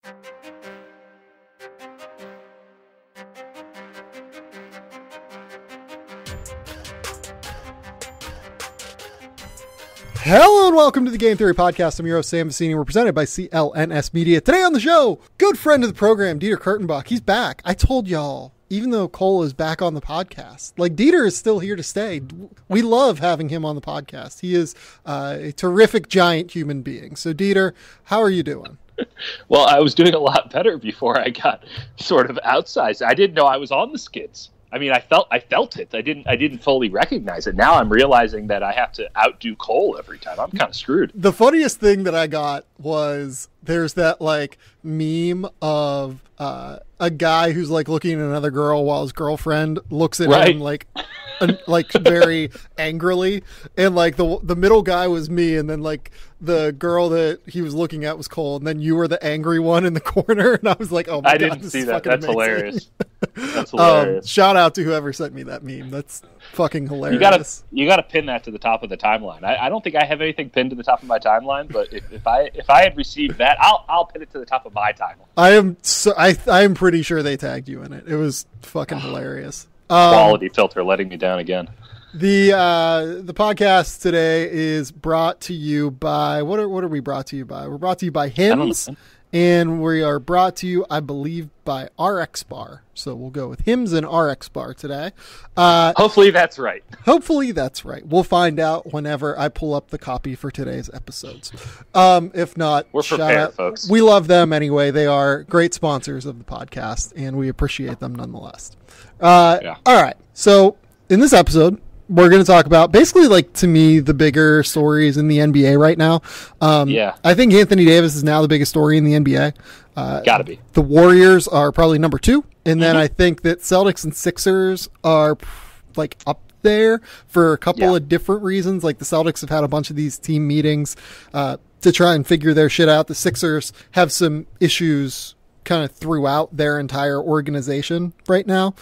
Hello and welcome to the Game Theory Podcast. I'm your host, Sam Vecini. We're presented by CLNS Media. Today on the show, good friend of the program, Dieter Kurtenbach. He's back. I told y'all, even though Cole is back on the podcast, like Dieter is still here to stay. We love having him on the podcast. He is a terrific giant human being. So Dieter, how are you doing? Well, I was doing a lot better before I got sort of outsized. I didn't know I was on the skids. I mean, I felt it. I didn't fully recognize it. Now I'm realizing that I have to outdo Cole every time. I'm kind of screwed. The funniest thing that I got was there's that like meme of a guy who's like looking at another girl while his girlfriend looks at him like very angrily, and like the middle guy was me, and then like the girl that he was looking at was Cole, and then you were the angry one in the corner, and I was like, oh my God, I didn't see that. That's amazing. Hilarious. That's hilarious. Shout out to whoever sent me that meme. That's fucking hilarious. You gotta pin that to the top of the timeline. I don't think I have anything pinned to the top of my timeline, but if I had received that, I'll pin it to the top of my timeline. I am pretty sure they tagged you in it. It was fucking hilarious. Quality filter letting me down again. The podcast today is brought to you by what are we brought to you by? We're brought to you by Hims, and we are brought to you, I believe, by RX Bar. So we'll go with Hims and RX Bar today. Hopefully that's right. Hopefully that's right. We'll find out whenever I pull up the copy for today's episodes. If not, we're prepared, folks. We love them anyway. They are great sponsors of the podcast, and we appreciate them nonetheless. All right. So in this episode, we're going to talk about basically, like, to me, the bigger stories in the NBA right now. I think Anthony Davis is now the biggest story in the NBA. Gotta be. The Warriors are probably number 2. And then I think that Celtics and Sixers are like up there for a couple of different reasons. Like the Celtics have had a bunch of these team meetings to try and figure their shit out. The Sixers have some issues kind of throughout their entire organization right now,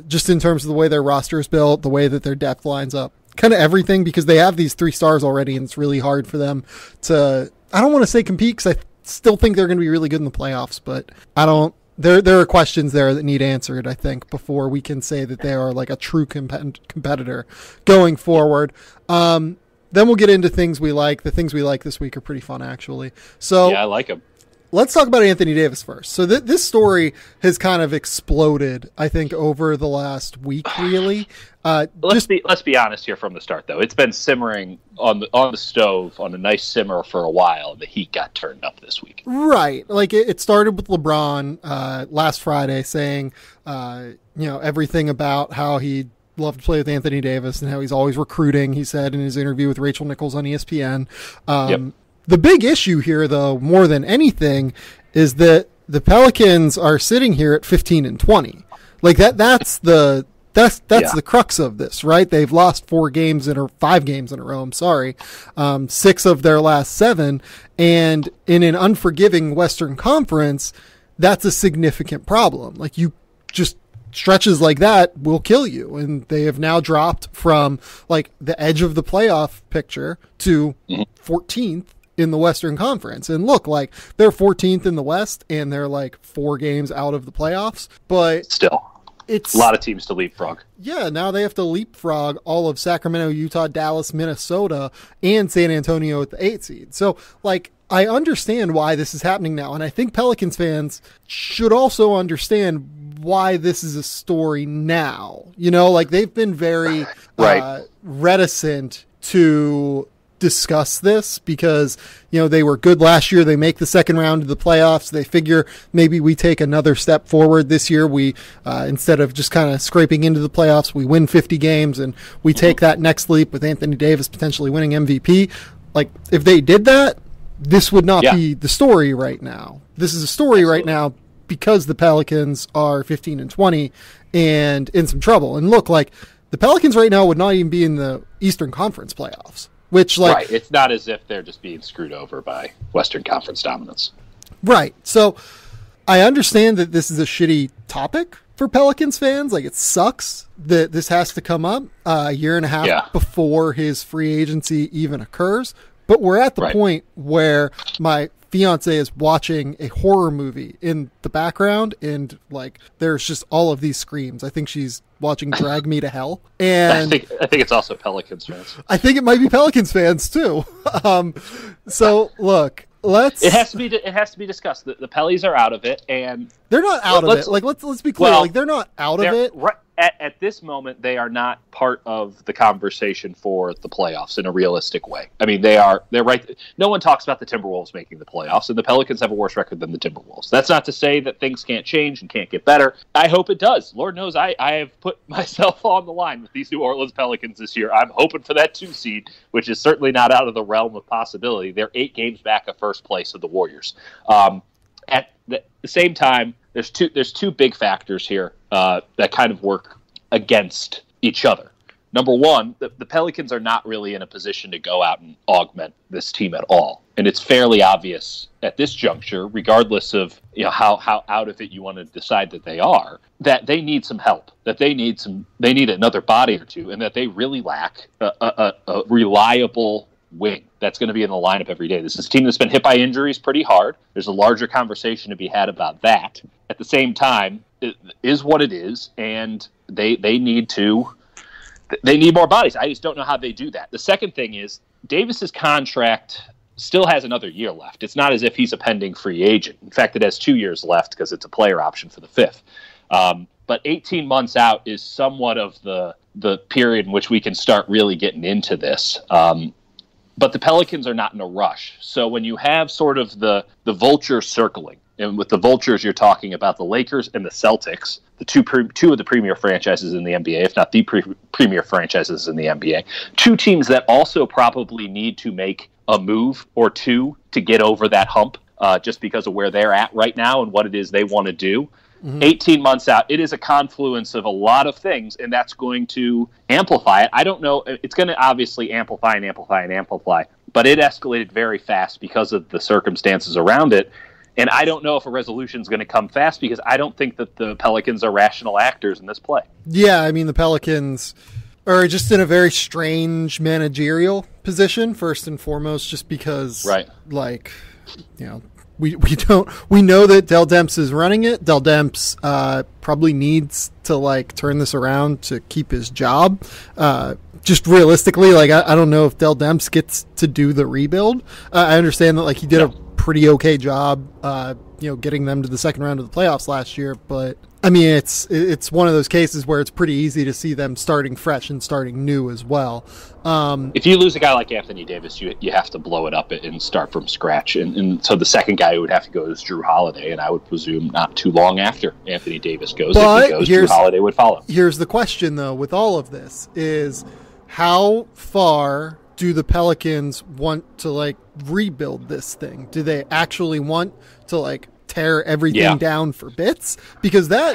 just in terms of the way their roster is built, the way that their depth lines up, kind of everything, because they have these 3 stars already, and it's really hard for them to, I don't want to say compete, because I still think they're going to be really good in the playoffs, but there are questions there that need answered, I think, before we can say that they are like a true competitor going forward. Then we'll get into things we like. The things we like this week are pretty fun, actually. So yeah, I like them. Let's talk about Anthony Davis first. So this story has kind of exploded, I think, over the last week, really. Let's be honest here from the start, though. It's been simmering on the stove on a nice simmer for a while. The heat got turned up this week. Right. Like it started with LeBron last Friday saying, everything about how he loved to play with Anthony Davis and how he's always recruiting, he said in his interview with Rachel Nichols on ESPN. The big issue here, though, more than anything, is that the Pelicans are sitting here at 15-20. Like that's the crux of this, right? They've lost 5 games in a row. I'm sorry, 6 of their last 7, and in an unforgiving Western Conference, that's a significant problem. Like you just. Stretches like that will kill you, and they have now dropped from like the edge of the playoff picture to 14th in the Western Conference. And look, like they're 14th in the West, and they're like 4 games out of the playoffs, but still, it's a lot of teams to leapfrog. Yeah, now they have to leapfrog all of Sacramento, Utah, Dallas, Minnesota, and San Antonio at the 8 seed. So, like, I understand why this is happening now, and I think Pelicans fans should also understand why this is a story now. You know, like they've been very reticent to discuss this because, they were good last year. They make the second round of the playoffs. They figure maybe we take another step forward this year. We, instead of just kind of scraping into the playoffs, we win 50 games and we take that next leap with Anthony Davis potentially winning MVP. Like if they did that, this would not be the story right now. This is a story right now because the Pelicans are 15-20 and in some trouble. And look, like the Pelicans right now would not even be in the Eastern Conference playoffs, which like, it's not as if they're just being screwed over by Western Conference dominance. Right. So I understand that this is a shitty topic for Pelicans fans. Like it sucks that this has to come up a year and a half before his free agency even occurs. But we're at the point where my fiance is watching a horror movie in the background, and like there's just all of these screams. I think she's watching Drag Me to Hell, and I think it's also Pelicans fans. I think it might be Pelicans fans too. So look, It has to be discussed. The Pellies are out of it, and they're not out of it. Like let's be clear. Like they're not out of it. Right, at this moment, they are not part of the conversation for the playoffs in a realistic way. I mean, they're right. No one talks about the Timberwolves making the playoffs, and the Pelicans have a worse record than the Timberwolves. That's not to say that things can't change and can't get better. I hope it does. Lord knows I have put myself on the line with these New Orleans Pelicans this year. I'm hoping for that 2 seed, which is certainly not out of the realm of possibility. They're 8 games back of first place of the Warriors. At the same time, there's two big factors here that kind of work against each other. Number one, the Pelicans are not really in a position to go out and augment this team at all. And it's fairly obvious at this juncture, regardless of how out of it you want to decide that they are, that they need some help, that they need another body or two, and that they really lack a reliable wing that's going to be in the lineup every day. This is a team that's been hit by injuries pretty hard. There's a larger conversation to be had about that. At the same time, it is what it is, and they need more bodies. I just don't know how they do that. The second thing is Davis's contract still has another year left. It's not as if he's a pending free agent. In fact, it has 2 years left because it's a player option for the 5th. But 18 months out is somewhat of the period in which we can start really getting into this. But the Pelicans are not in a rush. So when you have sort of the vulture circling, and with the vultures you're talking about the Lakers and the Celtics, the two of the premier franchises in the NBA, if not the premier franchises in the NBA, 2 teams that also probably need to make a move or two to get over that hump just because of where they're at right now and what it is they want to do. 18 months out, it is a confluence of a lot of things, and that's going to amplify it. I don't know. It's going to obviously amplify, but it escalated very fast because of the circumstances around it. And I don't know if a resolution is going to come fast because I don't think that the Pelicans are rational actors in this play. Yeah, I mean, the Pelicans are just in a very strange managerial position, first and foremost, just because, we know that Dell Demps is running it. Dell Demps probably needs to turn this around to keep his job. Just realistically, I don't know if Dell Demps gets to do the rebuild. I understand that he did a pretty okay job, getting them to the second round of the playoffs last year, but I mean, it's one of those cases where it's pretty easy to see them starting fresh and starting new as well. If you lose a guy like Anthony Davis, you have to blow it up and start from scratch. And so the second guy who would have to go is Drew Holiday, and I would presume not too long after Anthony Davis goes. If he goes, Drew Holiday would follow. Here's the question, though, with all of this is how far do the Pelicans want to rebuild this thing? Do they actually want to tear everything down for bits? Because that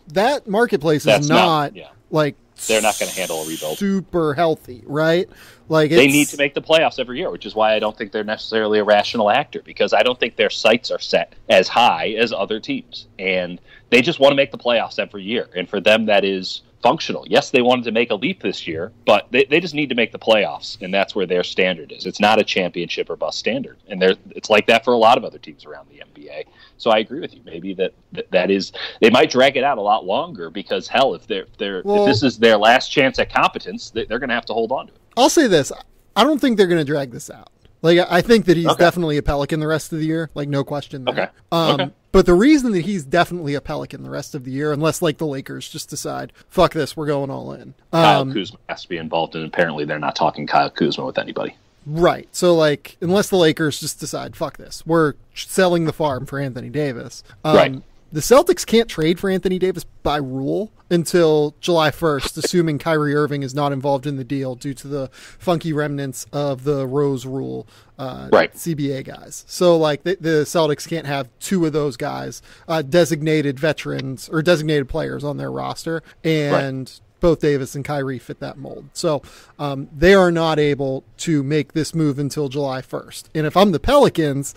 that marketplace is not they're not going to handle a rebuild super healthy, right? They need to make the playoffs every year, which is why I don't think they're necessarily a rational actor, because I don't think their sights are set as high as other teams, and they just want to make the playoffs every year. And for them, that is functional. Yes, they wanted to make a leap this year, but they just need to make the playoffs, and that's where their standard is. It's not a championship or bust standard, and it's like that for a lot of other teams around the NBA. So I agree with you. Maybe that is, they might drag it out a lot longer because hell, if this is their last chance at competence, they're going to have to hold on to it. I'll say this: I don't think they're going to drag this out. I think that he's definitely a Pelican the rest of the year. No question there. Okay. But the reason that he's definitely a Pelican the rest of the year, unless the Lakers just decide, fuck this, we're going all in. Kyle Kuzma has to be involved, and apparently they're not talking Kyle Kuzma with anybody. Right. So, unless the Lakers just decide, fuck this, we're selling the farm for Anthony Davis. Right. The Celtics can't trade for Anthony Davis by rule until July 1st, assuming Kyrie Irving is not involved in the deal due to the funky remnants of the Rose Rule CBA guys. So, the Celtics can't have 2 of those guys, designated veterans or designated players on their roster, and both Davis and Kyrie fit that mold. So they are not able to make this move until July 1st. And if I'm the Pelicans,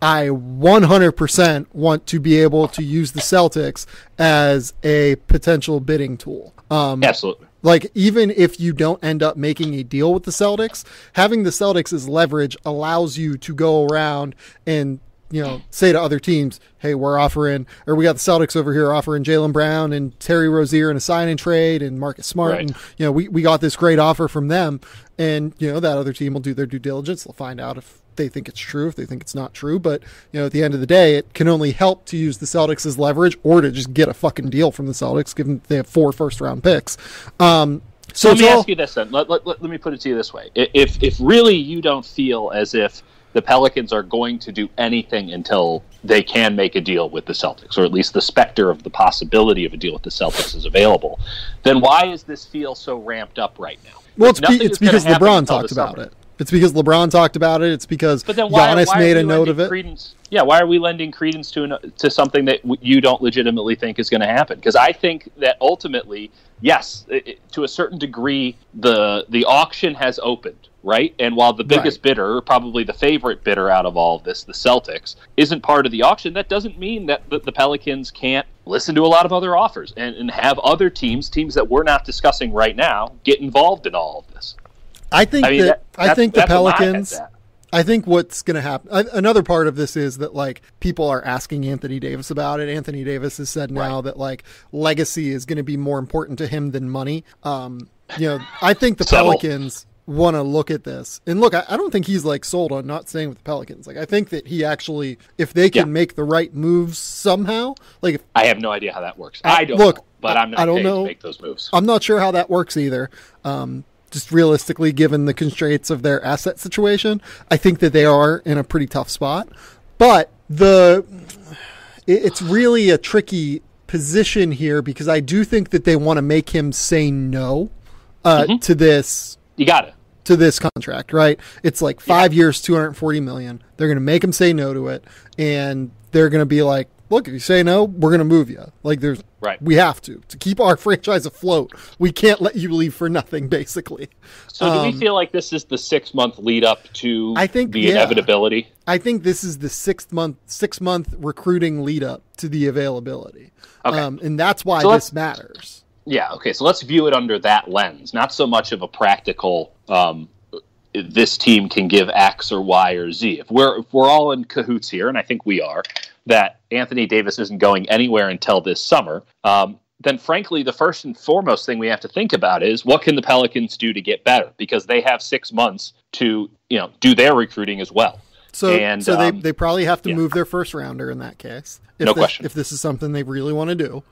I 100% want to be able to use the Celtics as a potential bidding tool. Absolutely. Like, even if you don't end up making a deal with the Celtics, having the Celtics as leverage allows you to go around and, say to other teams, hey, we're offering, or we got the Celtics over here offering Jaylen Brown and Terry Rozier in a sign and trade and Marcus Smart. Right. And, we got this great offer from them. And, that other team will do their due diligence. They'll find out if they think it's true, if they think it's not true. But, at the end of the day, it can only help to use the Celtics as leverage or to just get a fucking deal from the Celtics, given they have 4 first-round picks. So let me ask you this then. Let me put it to you this way. If really you don't feel as if the Pelicans are going to do anything until they can make a deal with the Celtics, or at least the specter of the possibility of a deal with the Celtics is available, then why does this feel so ramped up right now? Well, it's because LeBron talked about it. It's because LeBron talked about it. It's because Giannis made a note of it. Why are we lending credence to something that you don't legitimately think is going to happen? Because I think that ultimately, yes, to a certain degree, the auction has opened, right? And while the biggest bidder, probably the favorite bidder out of all of this, the Celtics, isn't part of the auction, that doesn't mean that the Pelicans can't listen to a lot of other offers and have other teams that we're not discussing right now, get involved in all of this. I think the Pelicans. I think what's going to happen. Another part of this is that people are asking Anthony Davis about it. Anthony Davis has said now that legacy is going to be more important to him than money. I think the Pelicans want to look at this and look. I don't think he's sold on not staying with the Pelicans. I think that he actually, if they can make the right moves somehow, I have no idea how that works. I don't know, but I'm not paid to make those moves. I'm not sure how that works either. Just realistically, given the constraints of their asset situation, I think that they are in a pretty tough spot. But it's really a tricky position here because I do think that they want to make him say no to this. You got it. To this contract, right? It's 5 years, $240 million. They're going to make him say no to it, and they're going to be like, look, if you say no, we're going to move you. We have to keep our franchise afloat. We can't let you leave for nothing, basically. So do we feel like this is the 6-month lead up to the inevitability? I think this is the 6 month recruiting lead up to the availability. Okay. And that's why this matters. Yeah. Okay. So let's view it under that lens, not so much of a practical, this team can give X or Y or Z. If we're all in cahoots here, and I think we are, that Anthony Davis isn't going anywhere until this summer, then frankly, the first and foremost thing we have to think about is what can the Pelicans do to get better? Because they have 6 months to do their recruiting as well. So they probably have to move their first rounder in that case. No question. If this is something they really want to do,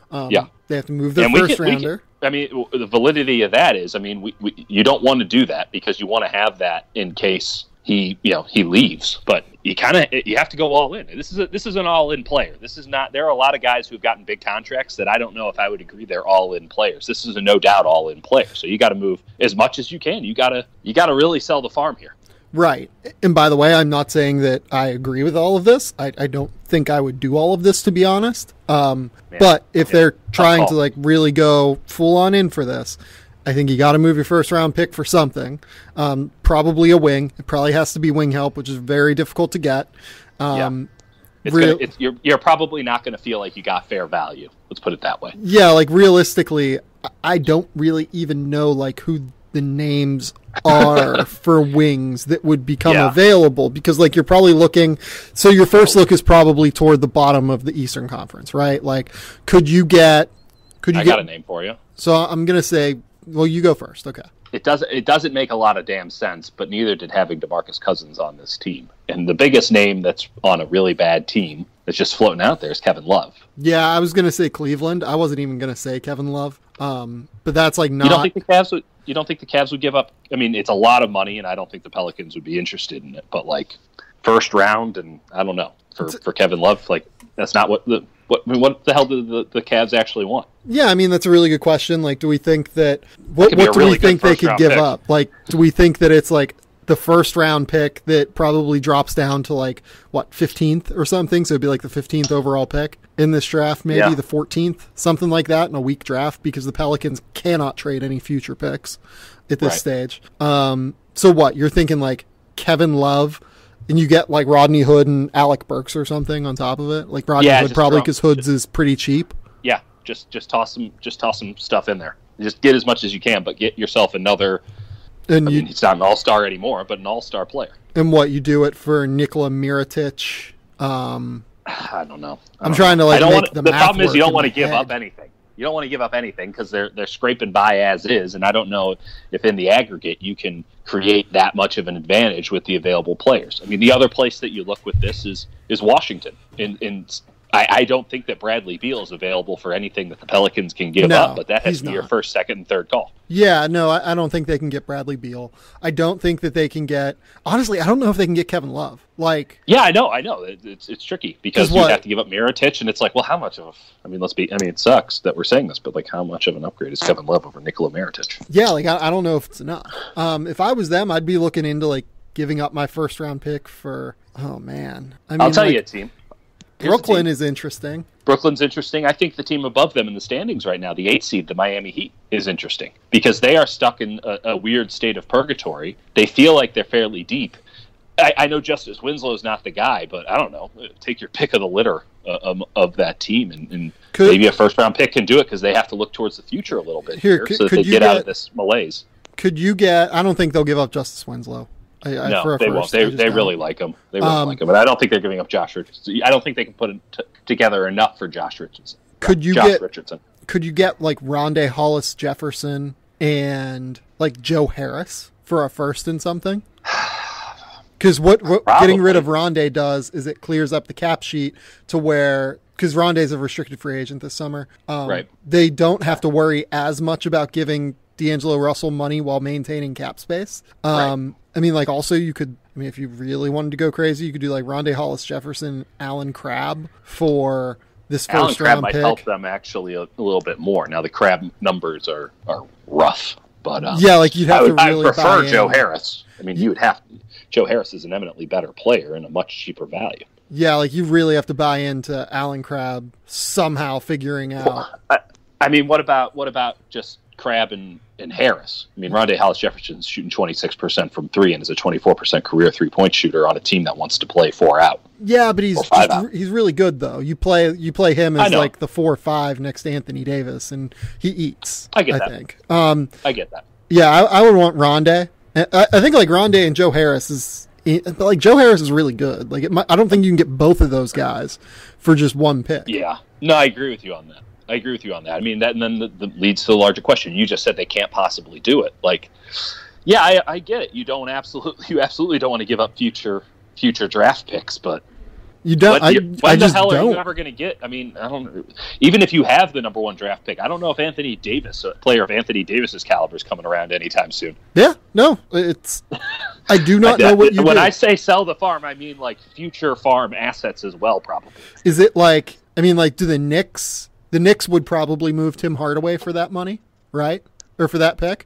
they have to move their first rounder. The validity of that is, you don't want to do that because you want to have that in case he leaves. But you have to go all in. This is an all in player. This is not. There are a lot of guys who've gotten big contracts that I don't know if I would agree they're all in players. This is a no doubt all in player. So you got to move as much as you can. You got to really sell the farm here. Right. And by the way, I'm not saying that I agree with all of this. I don't think I would do all of this, to be honest. But if they're trying to really go full on in for this, I think you got to move your first round pick for something. Probably a wing. It probably has to be wing help, which is very difficult to get. You're probably not going to feel like you got fair value. Let's put it that way. Yeah, realistically, I don't really even know who the names are for wings that would become available, because you're probably looking, so your first look is probably toward the bottom of the Eastern Conference, right? Could you got a name for you. So I'm going to say, well, you go first. Okay. It doesn't make a lot of damn sense, but neither did having DeMarcus Cousins on this team. And the biggest name that's on a really bad team that's just floating out there is Kevin Love. Yeah, I was going to say Cleveland. I wasn't even going to say Kevin Love. But that's not. You don't think the Cavs would give up? It's a lot of money, and I don't think the Pelicans would be interested in it. But first round, and I don't know for Kevin Love, that's not what the hell do the Cavs actually want? Yeah, that's a really good question. Do we think that what do we think they could give up? Do we think that it's the first round pick that probably drops down to 15th or something? So it'd be the 15th overall pick in this draft, maybe the 14th, something like that in a weak draft, because the Pelicans cannot trade any future picks at this stage. So what you're thinking, Kevin Love And you get like Rodney Hood and Alec Burks or something on top of it. Like Rodney Hood probably because Hood's is pretty cheap. Yeah, just toss some stuff in there. Just get as much as you can, but get yourself another. And he's not an all-star anymore, but an all-star player. And what you do it for Nikola Mirotic? I don't know. I'm trying to like. The problem is you don't want to give up anything. You don't want to give up anything because they're scraping by as is, and I don't know if in the aggregate you can create that much of an advantage with the available players. I mean, the other place that you look with this is Washington. I don't think that Bradley Beal is available for anything that the Pelicans can give up, but that has to be your first, second, and third call. Yeah, no, I don't think they can get Bradley Beal. I don't think that they can get. Honestly, I don't know if they can get Kevin Love. Yeah, I know. It's tricky because you have to give up Mirotic, and it's like, well, how much of? It sucks that we're saying this, but like, how much of an upgrade is Kevin Love over Nikola Mirotic? Yeah, like I don't know if it's enough. If I was them, I'd be looking into like giving up my first round pick for. Oh man, I'll tell you a team. Brooklyn is interesting. Brooklyn's interesting. I think the team above them in the standings right now, the 8th seed, the Miami Heat, is interesting because they are stuck in a weird state of purgatory. They feel like they're fairly deep. I know Justice Winslow is not the guy, but I don't know. Take your pick of the litter of that team, and maybe a first-round pick can do it because they have to look towards the future a little bit so that they get out of this malaise. Could you get – I don't think they'll give up Justice Winslow. No, they won't. They really like him. They really like him. But I don't think they're giving up Josh Richardson. I don't think they can put together enough for Josh Richardson. Could you get like Rondé Hollis Jefferson and like Joe Harris for a first and something? Because what getting rid of Rondé does is it clears up the cap sheet to where because Rondé's a restricted free agent this summer. Right. They don't have to worry as much about giving D'Angelo Russell money while maintaining cap space. Right. I mean, like, also you could, if you really wanted to go crazy, you could do like Rondé Hollis Jefferson, Alan Crabb for this first round pick. Alan Crabb might help them actually a little bit more. Now the Crabb numbers are rough, but yeah, like you'd have to really I prefer Joe Harris. I mean, Joe Harris is an eminently better player and a much cheaper value. Yeah, like you really have to buy into Alan Crabb somehow figuring out. I mean, what about just Crabb and Harris? I mean, Rondé Hollis Jefferson's shooting 26% from three and is a 24% career 3-point shooter on a team that wants to play 4 out. Yeah, but he's really good though. You play him as like the 4-5 next to Anthony Davis, and he eats. I get that. Think. I get that. Yeah, I would want Rondé. I think like Rondé and Joe Harris is. But like Joe Harris is really good. Like I don't think you can get both of those guys for just one pick. Yeah, no, I agree with you on that. I mean, that and then the leads to the larger question. You just said they can't possibly do it. Like, yeah, I get it. You absolutely don't want to give up future draft picks, but you don't. When the hell are you ever going to get? I mean, I don't. Even if you have the number 1 draft pick, I don't know if Anthony Davis, a player of Anthony Davis's caliber, is coming around anytime soon. Yeah, no, it's. I do not know what you. When I say sell the farm, I mean like future farm assets as well, probably. Is it like? I mean, like, do the Knicks? The Knicks would probably move Tim Hardaway for that money, right? Or for that pick?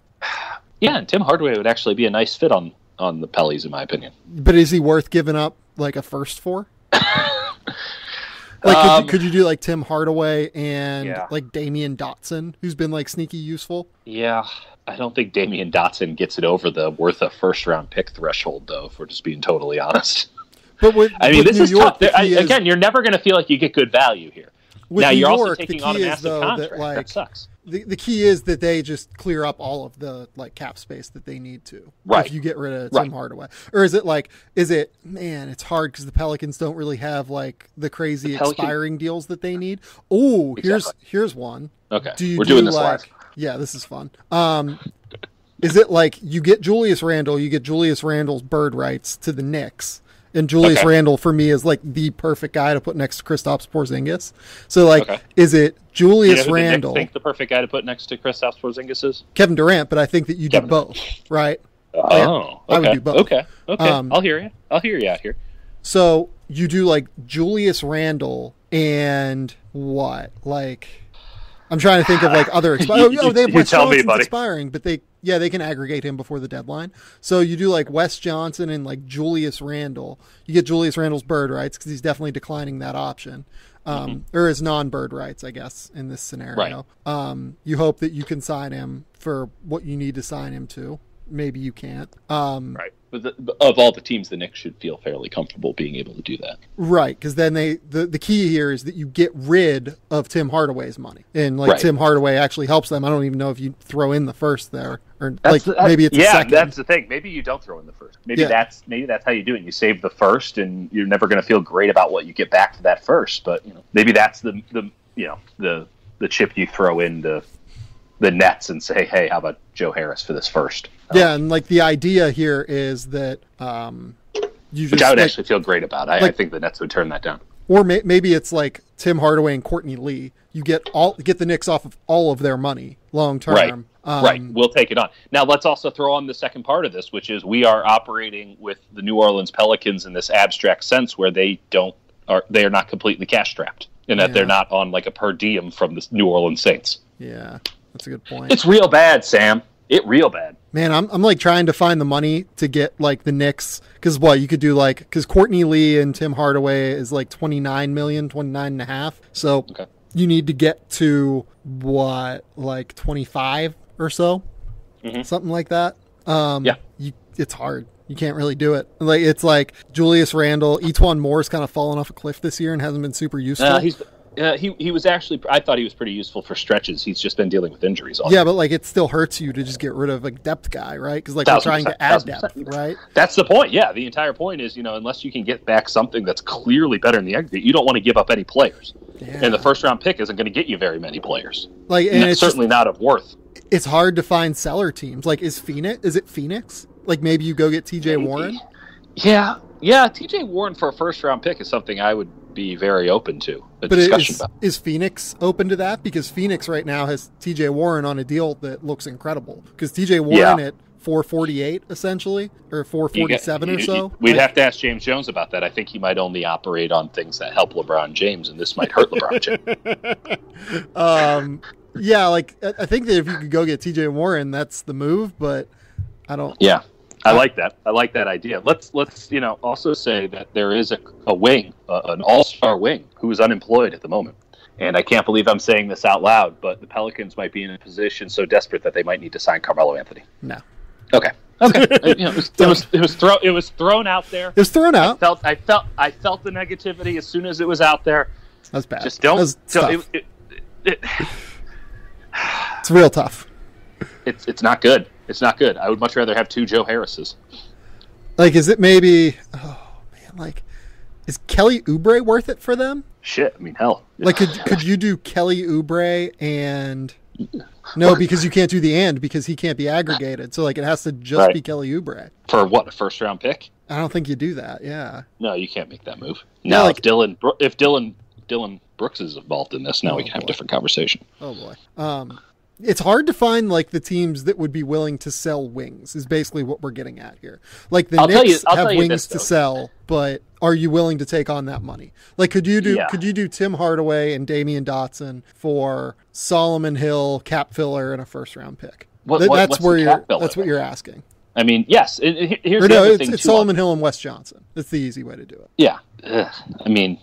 Yeah, and Tim Hardaway would actually be a nice fit on the Pellies, in my opinion. But is he worth giving up like a first for? Like, could you do like Tim Hardaway and like Damian Dotson, who's been like sneaky useful? Yeah, I don't think Damian Dotson gets it over the worth a first round pick threshold, though, if we're just being totally honest. But this is tough. Again, you're never going to feel like you get good value here. Now you're also taking on a massive contract. That sucks. The key is that they just clear up all of the like cap space that they need to. Right. If you get rid of Tim Hardaway, or is it man? It's hard because the Pelicans don't really have like the crazy expiring deals that they need. Oh, here's one. Okay, we're doing this live. Yeah, this is fun. Is it like you get Julius Randle's bird rights to the Knicks? And Julius Randle, for me, is like the perfect guy to put next to Kristaps Porzingis. So, like, is it Julius Randle? I think the perfect guy to put next to Kristaps Porzingis is Kevin Durant, but I think that you do both, right? Oh, I would do both. Okay. I'll hear you. I'll hear you out here. So you do like Julius Randle and what? Like, I'm trying to think of like other expiring. They have Wes Johnson's expiring, but they can aggregate him before the deadline. So you do like Wes Johnson and like Julius Randle. You get Julius Randle's bird rights because he's definitely declining that option, or his non-bird rights, I guess, in this scenario. Right. You hope that you can sign him for what you need to sign him to. Maybe you can't. Right. But of all the teams, the Knicks should feel fairly comfortable being able to do that. Right, because then the key here is that you get rid of Tim Hardaway's money. And, like, Tim Hardaway actually helps them. I don't even know if you throw in the first there. Or maybe it's a second. Yeah, that's the thing. Maybe you don't throw in the first. Maybe that's how you do it. You save the first, and you're never going to feel great about what you get back for that first. But maybe that's the chip you throw into the Nets and say, hey, how about Joe Harris for this first? Yeah, and like the idea here is that you just, which I would actually feel great about. I think the Nets would turn that down. Or maybe it's like Tim Hardaway and Courtney Lee. You get the Knicks off of all of their money long term. Right. We'll take it on. Now let's also throw on the second part of this, which is we are operating with the New Orleans Pelicans in this abstract sense where they are not completely cash strapped, and that they're not on like a per diem from the New Orleans Saints. Yeah, that's a good point. It's real bad, Sam. Real bad. Man, I'm like trying to find the money to get like the Knicks, because you could do because Courtney Lee and Tim Hardaway is like 29 million, 29.5. So you need to get to like 25 or so, something like that. It's hard. You can't really do it. Like it's like Julius Randle, Etuan Moore's kind of fallen off a cliff this year and hasn't been super useful. He was actually. I thought he was pretty useful for stretches. He's just been dealing with injuries. Yeah, but like it still hurts you to just get rid of a depth guy, right? Because like we're trying to add depth, right? That's the point. Yeah, the entire point is unless you can get back something that's clearly better in the aggregate, you don't want to give up any players. Yeah. And the first round pick isn't going to get you very many players. Like, and it's certainly not of worth. It's hard to find seller teams. Like, is it Phoenix? Like maybe you go get T.J. Warren. Yeah. T.J. Warren for a first round pick is something I would be very open to a discussion about. Is Phoenix open to that? Because Phoenix right now has T.J. Warren on a deal that looks incredible. Because T.J. Warren at 448 essentially, or 447 or so. We'd have to ask James Jones about that. I think he might only operate on things that help LeBron James, and this might hurt LeBron James. Yeah, like I think that if you could go get T.J. Warren, that's the move. But I don't. Yeah. I like that. I like that idea. Let's also say that there is a wing, an all-star wing, who is unemployed at the moment. And I can't believe I'm saying this out loud, but the Pelicans might be in a position so desperate that they might need to sign Carmelo Anthony. No. Okay. It was thrown out there. It was thrown out. I felt the negativity as soon as it was out there. That's bad. Just don't. It's real tough. It's not good. It's not good. I would much rather have two Joe Harrises. Like, is it maybe? Oh man, like, is Kelly Oubre worth it for them? Shit, I mean, hell. Like, could you do Kelly Oubre and? No, because you can't do the and because he can't be aggregated. So like, it has to just be Kelly Oubre for what, a first round pick? I don't think you do that. Yeah. No, you can't make that move. Now, if Dylan Brooks is involved in this, now we can have a different conversation. Oh boy. It's hard to find like the teams that would be willing to sell wings is basically what we're getting at here. Like the Knicks have wings to sell, but are you willing to take on that money? Like could you do Tim Hardaway and Damian Dotson for Solomon Hill, cap filler, and a first round pick? That's what you're asking. I mean, yes. It's Solomon Hill and Wes Johnson. That's the easy way to do it. Yeah. I mean,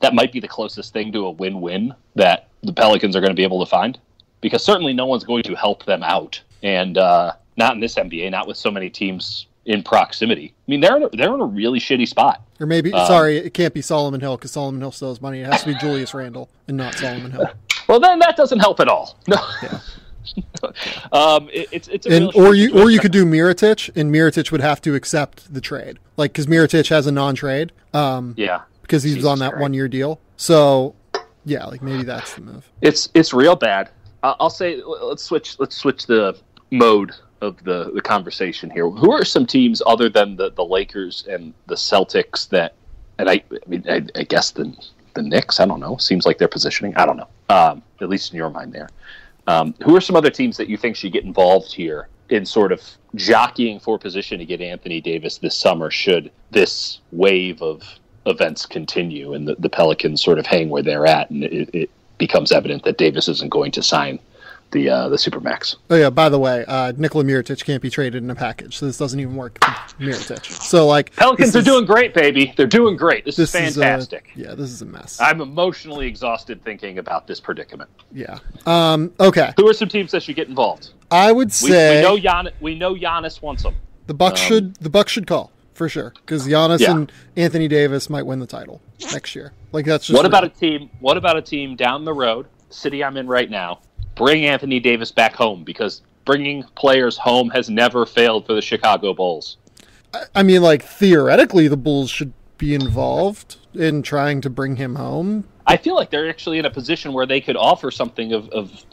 that might be the closest thing to a win-win that the Pelicans are going to be able to find. Because certainly no one's going to help them out, and not in this NBA, not with so many teams in proximity. I mean, they're in a really shitty spot. Or maybe, it can't be Solomon Hill because Solomon Hill still has money. It has to be Julius Randle and not Solomon Hill. Well, then that doesn't help at all. No. Yeah. Or you could do Mirotic, and Mirotic would have to accept the trade, like because Mirotic has a non-trade. Because he's on that 1 year deal. So yeah, like maybe that's the move. It's real bad. I'll say let's switch the mode of the conversation here. Who are some teams other than the Lakers and the Celtics that, and I guess the Knicks, I don't know, seems like they're positioning, I don't know, at least in your mind there. Who are some other teams that you think should get involved here in sort of jockeying for position to get Anthony Davis this summer should this wave of events continue and the Pelicans sort of hang where they're at and it becomes evident that Davis isn't going to sign the Supermax. Oh yeah, by the way, Nikola Mirotic can't be traded in a package, so this doesn't even work with Mirotic. So like Pelicans are doing great, baby. They're doing great. This is fantastic. This is a mess. I'm emotionally exhausted thinking about this predicament. Yeah. Okay. Who are some teams that should get involved? I would say we know Giannis wants them. The Bucks should call for sure because Giannis and Anthony Davis might win the title next year. Like that's just What about a team down the road, city I'm in right now, bring Anthony Davis back home because bringing players home has never failed for the Chicago Bulls. I mean, like, theoretically, the Bulls should be involved in trying to bring him home. I feel like they're actually in a position where they could offer something of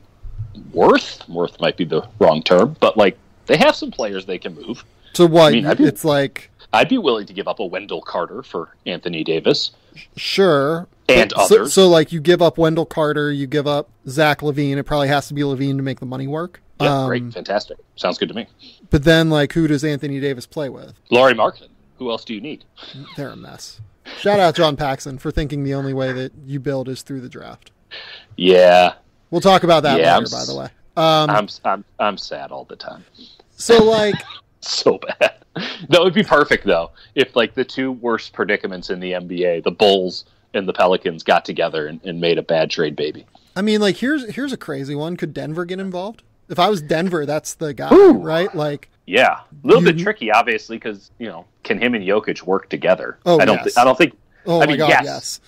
worth. Worth might be the wrong term, but, like, they have some players they can move. So what? I mean, I'd be willing to give up a Wendell Carter for Anthony Davis. Sure. And others. So, like, you give up Wendell Carter, you give up Zach LaVine. It probably has to be LaVine to make the money work. Yeah, great. Fantastic. Sounds good to me. But then, like, who does Anthony Davis play with? Lauri Markkanen. Who else do you need? They're a mess. Shout out John Paxson for thinking the only way that you build is through the draft. Yeah. We'll talk about that later, by the way. I'm sad all the time. So, like... so bad. That would be perfect, though, if, like, the two worst predicaments in the NBA, the Bulls and the Pelicans, got together and made a bad trade baby. I mean, like, here's a crazy one. Could Denver get involved? If I was Denver, that's the guy, right? Like, yeah, a little bit tricky, obviously, because can him and Jokic work together? Oh, I don't think. Oh my God, yes.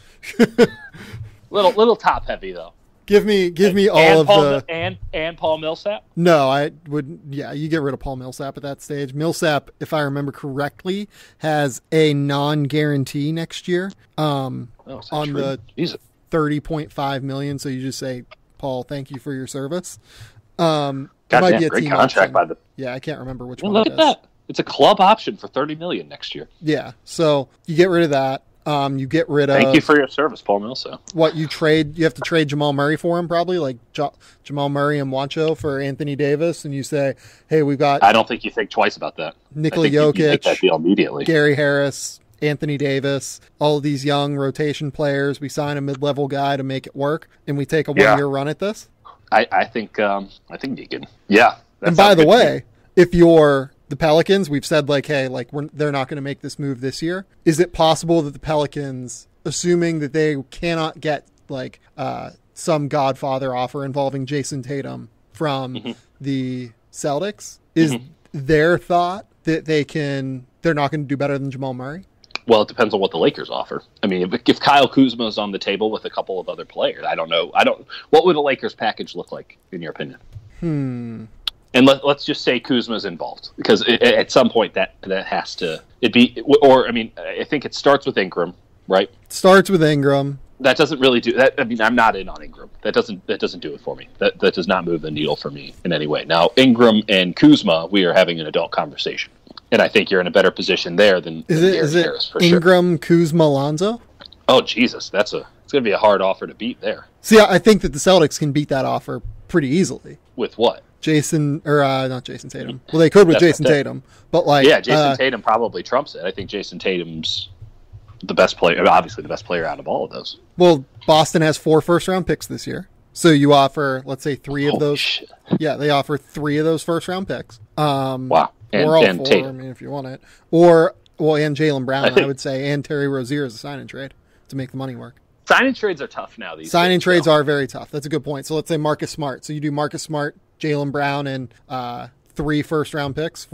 little top heavy though. Give me all of the and Paul Millsap. No, I would. Yeah, you get rid of Paul Millsap at that stage. Millsap, if I remember correctly, has a non-guarantee next year. On the $30.5 million. So you just say, Paul, thank you for your service. Goddamn, great contract by the. Yeah, I can't remember which one. Look at that. It's a club option for $30 million next year. Yeah, so you get rid of that. You get rid of. Thank you for your service, Paul Millsap. What you trade? You have to trade Jamal Murray for him, probably like Jamal Murray and Juancho for Anthony Davis, and you say, "Hey, we've got." I don't think you think twice about that. Nikola Jokic, you make that deal immediately. Gary Harris, Anthony Davis, all of these young rotation players. We sign a mid-level guy to make it work, and we take a one-year run at this. I think you can. Yeah. And by the way, if you're the Pelicans, we've said like, hey, like they're not going to make this move this year. Is it possible that the Pelicans, assuming that they cannot get like some Godfather offer involving Jason Tatum from the Celtics, is their thought that they're not going to do better than Jamal Murray? Well, it depends on what the Lakers offer. I mean, if Kyle Kuzma is on the table with a couple of other players, I don't know. What would a Lakers package look like, in your opinion? And let's just say Kuzma's involved, because at some point that has to I think it starts with Ingram, right? Starts with Ingram. That doesn't really do that. I mean, I'm not in on Ingram. That doesn't do it for me. That does not move the needle for me in any way. Now, Ingram and Kuzma, we are having an adult conversation, and I think you're in a better position there than is it Harris, for Ingram, sure. Kuzma, Lonzo? Oh Jesus, it's going to be a hard offer to beat there. See, I think that the Celtics can beat that offer pretty easily. With what? Not Jason Tatum. Well, they could with Jason Tatum, but like, Jason Tatum probably trumps it. I think Jason Tatum's the best player, obviously the best player out of all of those. Well, Boston has 4 first-round picks this year, so you offer, let's say, 3 of those. Shit. Yeah, they offer 3 of those first-round picks. Wow, or all 4. Tatum. I mean, if you want it, and Jaylen Brown, I would say, and Terry Rozier as a sign and trade to make the money work. Sign and trades are tough now. Sign and trades are very tough. That's a good point. So let's say Marcus Smart. So you do Marcus Smart, Jaylen Brown, and 4 first-round picks.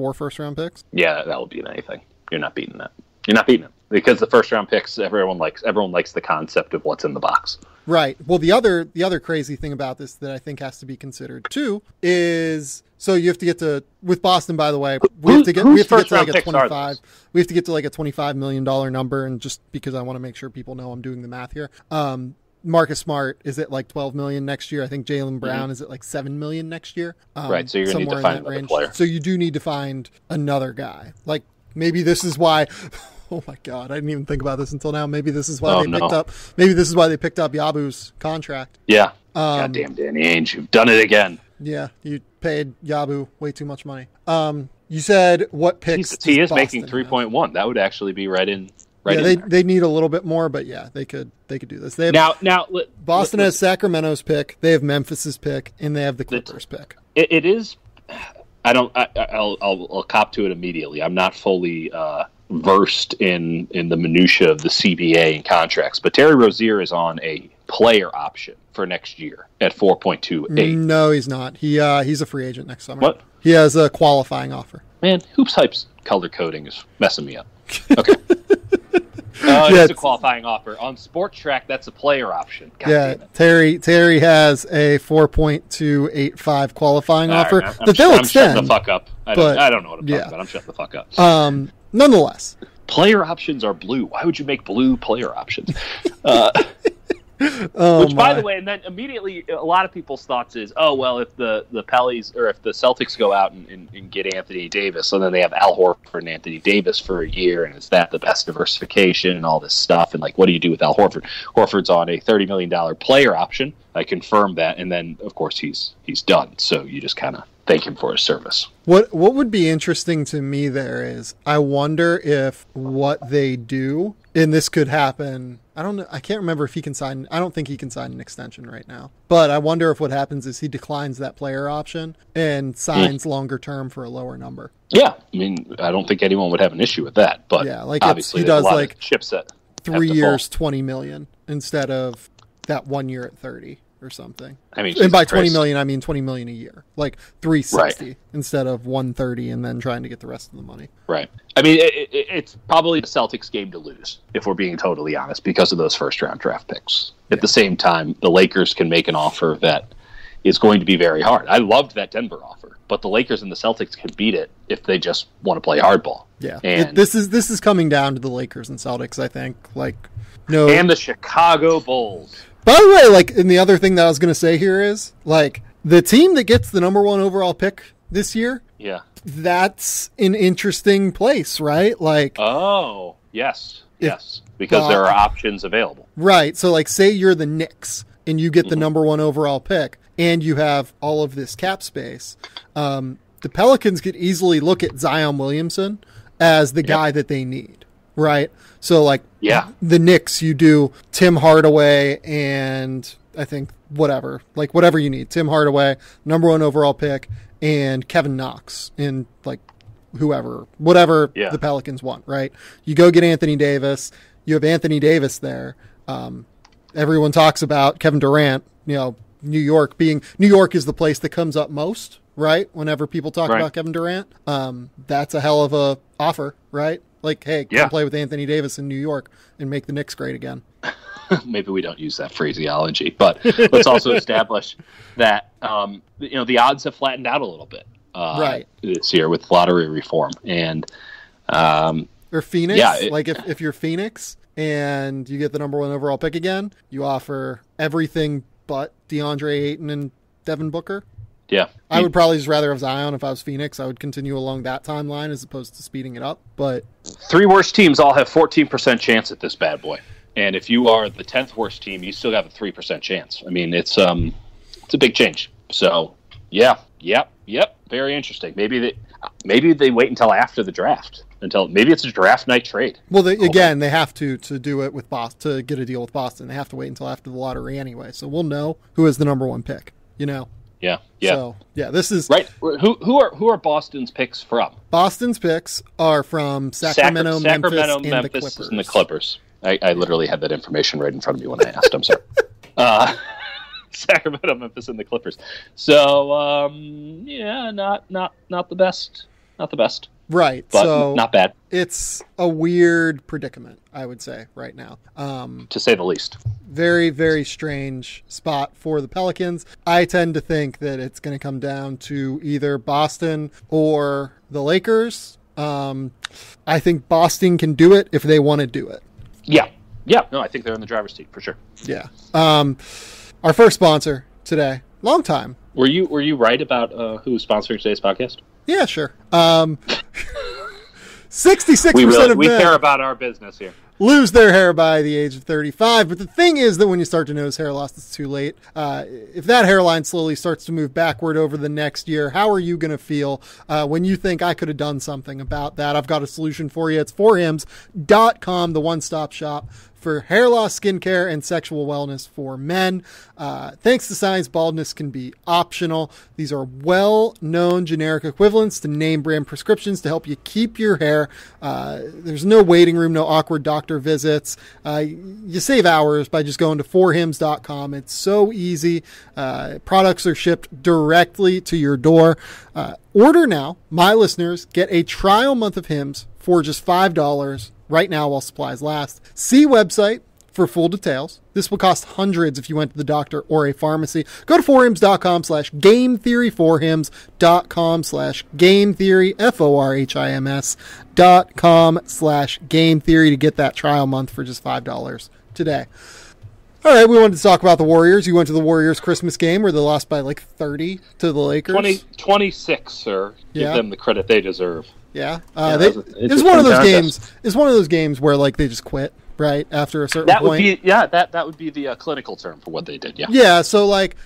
Yeah, that will beat anything. You're not beating that. You're not beating it because the first-round picks everyone likes the concept of what's in the box. Right. Well, the other crazy thing about this that I think has to be considered too is so you have to get to with Boston. By the way, we have to get to like a 25. We have to get to like a $25 million number, and just because I want to make sure people know I'm doing the math here. Marcus Smart is at like $12 million next year. I think Jaylen Brown is at like $7 million next year. Right. So you're going to need to find another player. So you do need to find another guy. Like maybe this is why. Oh my God! I didn't even think about this until now. Maybe this is why they picked up Yabu's contract. Yeah. Goddamn Danny Ainge, you've done it again. Yeah, you paid Yabu way too much money. You said what picks? He is making 3.1. That would actually be right in. They need a little bit more, but yeah, they could do this. They have, Boston has Sacramento's pick. They have Memphis's pick, and they have the Clippers pick. It is. I'll cop to it immediately. I'm not fully versed in the minutia of the CBA and contracts, but Terry Rozier is on a player option for next year at 4.28. No, he's not. He's a free agent next summer. What? He has a qualifying offer. Man, Hoops Hype's color coding is messing me up. Okay. It's a qualifying offer. On Sport Track, that's a player option. God damn it. Terry has a 4.285 qualifying offer Right, that they'll I'm extend. shutting the fuck up. I don't know what I'm talking about. I'm shutting the fuck up. Nonetheless. Player options are blue. Why would you make blue player options? Which, by the way, and then immediately a lot of people's thoughts is, oh, well, if the Pellies or if the Celtics go out and get Anthony Davis, so then they have Al Horford and Anthony Davis for a year, and is that the best diversification and all this stuff? And, like, what do you do with Al Horford? Horford's on a $30 million player option. I confirmed that, and then, of course, he's done. So you just kind of thank him for his service. What would be interesting to me there is I wonder if what they do, and this could happen, I don't know, I can't remember if he can sign, I don't think he can sign an extension right now, but I wonder if what happens is he declines that player option and signs longer term for a lower number. Yeah, I mean, I don't think anyone would have an issue with that, but yeah, like obviously he does like chipset 3 years, 20 million instead of that 1 year at 30. Or something. I mean, and by 20 million, I mean 20 million a year, like 360 instead of 130, and then trying to get the rest of the money. Right. I mean, it's probably the Celtics' game to lose, if we're being totally honest, because of those first round draft picks. At the same time, the Lakers can make an offer that is going to be very hard. I loved that Denver offer, but the Lakers and the Celtics can beat it if they just want to play hardball. Yeah, and this is coming down to the Lakers and Celtics, I think. And the Chicago Bulls. By the way, like, and the other thing that I was going to say here is, like, the team that gets the number 1 overall pick this year, that's an interesting place, right? Like, oh, yes, because there are options available. Right. So, like, say you're the Knicks and you get the number 1 overall pick and you have all of this cap space. The Pelicans could easily look at Zion Williamson as the guy that they need, right? So, like, the Knicks, you do Tim Hardaway and I think whatever you need. Tim Hardaway, number 1 overall pick, and Kevin Knox, and, like, whatever the Pelicans want, right? You go get Anthony Davis. You have Anthony Davis there. Everyone talks about Kevin Durant, New York is the place that comes up most, right? Whenever people talk about Kevin Durant, that's a hell of a offer, right? Like, hey, come play with Anthony Davis in New York and make the Knicks great again. Maybe we don't use that phraseology, but let's also establish that the odds have flattened out a little bit this year with lottery reform and or Phoenix. If you're Phoenix and you get the number 1 overall pick again, you offer everything but DeAndre Ayton and Devin Booker. Yeah. I would probably just rather have Zion if I was Phoenix. I would continue along that timeline as opposed to speeding it up. But 3 worst teams all have 14% chance at this bad boy. And if you are the 10th worst team, you still have a 3% chance. I mean, it's a big change. So, very interesting. Maybe they wait until after the draft. Maybe it's a draft night trade. Well, they have to do it with Boston, to get a deal with Boston. They have to wait until after the lottery anyway. So we'll know who is the number 1 pick, Yeah. So, this is right. Who are Boston's picks from? Boston's picks are from Sacramento, Memphis, and the Clippers. And the Clippers. I literally had that information right in front of me when I asked. I'm sorry. Sacramento, Memphis, and the Clippers. So, not the best. Not the best. Right. But so not bad. It's a weird predicament, I would say, right now. To say the least. Very, very strange spot for the Pelicans. I tend to think that it's going to come down to either Boston or the Lakers. I think Boston can do it if they want to do it. Yeah. No, I think they're in the driver's seat for sure. Yeah. Our first sponsor today, long time. Were you right about who's sponsoring today's podcast? Yeah, sure. 66% of men care about our business here. Lose their hair by the age of 35. But the thing is that when you start to notice hair loss, it's too late. If that hairline slowly starts to move backward over the next year, how are you going to feel when you think I could have done something about that? I've got a solution for you. It's forhims.com, the one-stop shop for hair loss, skincare, and sexual wellness for men. Thanks to science, baldness can be optional. These are well-known generic equivalents to name brand prescriptions to help you keep your hair. There's no waiting room, no awkward doctor visits. You save hours by just going to forhims.com. It's so easy. Products are shipped directly to your door. Order now. My listeners get a trial month of Hims for just $5 right now while supplies last. See website for full details. This will cost hundreds if you went to the doctor or a pharmacy. Go to forhims.com/gametheory, forhims.com/gametheory, forhims.com/gametheory to get that trial month for just $5 today. All right, we wanted to talk about the Warriors. You went to the Warriors Christmas game where they lost by like 30 to the Lakers. 26, sir. Give them the credit they deserve. Yeah. It's one of those games. It's one of those games where like they just quit right after a certain point. That would be the clinical term for what they did. Yeah. Yeah. So like,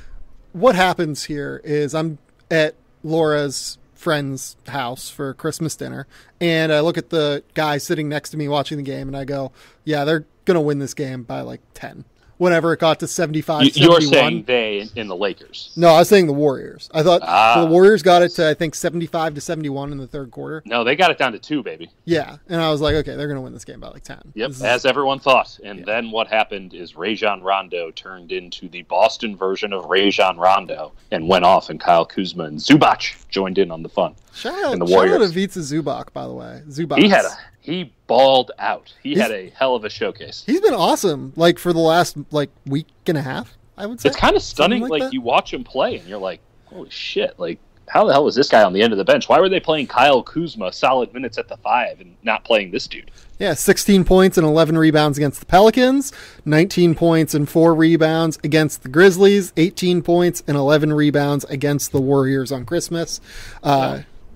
what happens here is I'm at Laura's friend's house for Christmas dinner, and I look at the guy sitting next to me watching the game, and I go, "Yeah, they're gonna win this game by like 10." Whenever it got to 75-71. You're saying they in the Lakers. No, I was saying the Warriors. I thought the Warriors got it to, I think, 75-71 in the third quarter. No, they got it down to 2, baby. Yeah, and I was like, okay, they're going to win this game by like 10. Yep, as everyone thought. And then what happened is Rajon Rondo turned into the Boston version of Rajon Rondo and went off, and Kyle Kuzma and Zubac joined in on the fun. Shout out to Ivica Zubac, by the way. Zubac. He balled out. He had a hell of a showcase. He's been awesome, like, for the last, like, week and a half, I would say. It's kind of stunning. Like you watch him play, and you're like, holy shit, like, how the hell was this guy on the end of the bench? Why were they playing Kyle Kuzma solid minutes at the 5 and not playing this dude? Yeah, 16 points and 11 rebounds against the Pelicans, 19 points and 4 rebounds against the Grizzlies, 18 points and 11 rebounds against the Warriors on Christmas.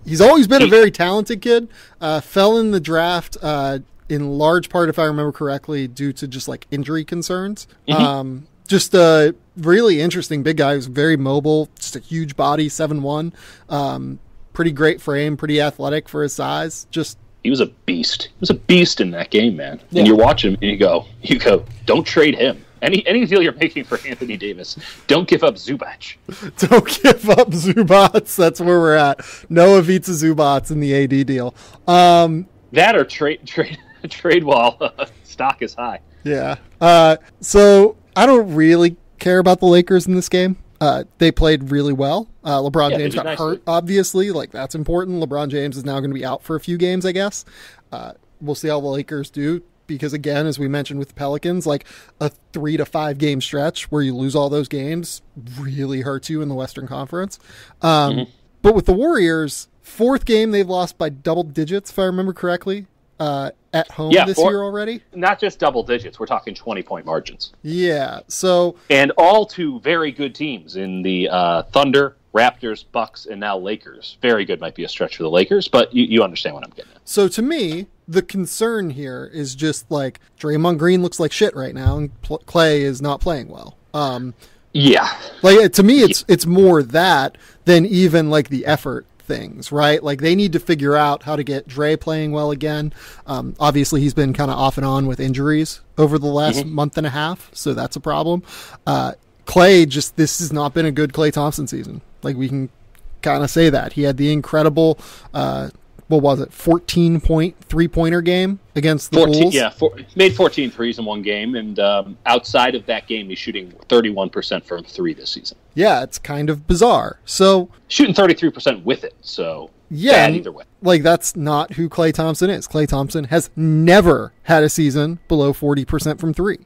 He's always been a very talented kid. Fell in the draft in large part, if I remember correctly, due to just like injury concerns. Mm-hmm. Just a really interesting big guy who's very mobile, just a huge body, 7'1", pretty great frame, pretty athletic for his size. He was a beast. He was a beast in that game, man. Yeah. And you watch him and you go, don't trade him. Any deal you're making for Anthony Davis, don't give up Zubac. Don't give up Zubats. That's where we're at. No Ivica Zubats in the AD deal. That or trade while stock is high. Yeah. So I don't really care about the Lakers in this game. They played really well. LeBron James got hurt, obviously. Like, that's important. LeBron James is now going to be out for a few games, I guess. We'll see how the Lakers do. Because, again, as we mentioned with the Pelicans, like a 3 to 5 game stretch where you lose all those games really hurts you in the Western Conference. But with the Warriors, 4th game they've lost by double digits, if I remember correctly, at home this year already. Not just double digits. We're talking 20-point margins. Yeah. And all to very good teams in the Thunder, Raptors, Bucks, and now Lakers. Very good might be a stretch for the Lakers, but you understand what I'm getting at. So to me, the concern here is just like Draymond Green looks like shit right now, and Klay is not playing well. Yeah. Like, to me, it's more that than even like the effort things, right? Like, they need to figure out how to get Dre playing well again. Obviously, he's been kind of off and on with injuries over the last month and a half, so that's a problem. Klay, this has not been a good Klay Thompson season. Like, we can kind of say that. He had the incredible, 14-point three-pointer game against the Bulls? Yeah, made 14 threes in one game, and outside of that game, he's shooting 31% from 3 this season. Yeah, it's kind of bizarre. So shooting 33% with it, so yeah, bad either way. Like, that's not who Klay Thompson is. Klay Thompson has never had a season below 40% from 3.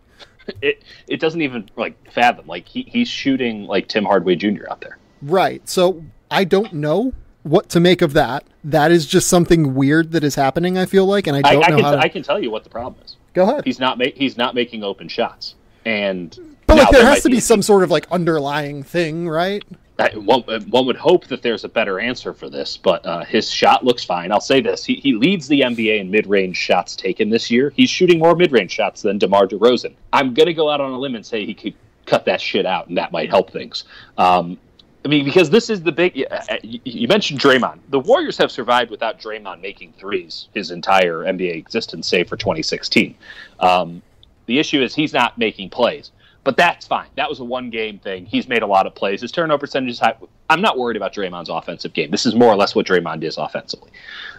It doesn't even like fathom. Like, he's shooting like Tim Hardaway Jr. out there. Right. So I don't know what to make of that. That is just something weird that is happening, I feel like, and I don't know how to... I can tell you what the problem is. Go ahead. He's not making open shots. But like, there has to be some sort of like underlying thing, right? One would hope that there's a better answer for this, but his shot looks fine. I'll say this. He leads the NBA in mid-range shots taken this year. He's shooting more mid-range shots than DeMar DeRozan. I'm going to go out on a limb and say he could cut that shit out, and that might help things. I mean, because this is the big... You mentioned Draymond. The Warriors have survived without Draymond making threes his entire NBA existence, save for 2016. The issue is he's not making plays. But that's fine. That was a one-game thing. He's made a lot of plays. His turnover percentage is high. I'm not worried about Draymond's offensive game. This is more or less what Draymond is offensively.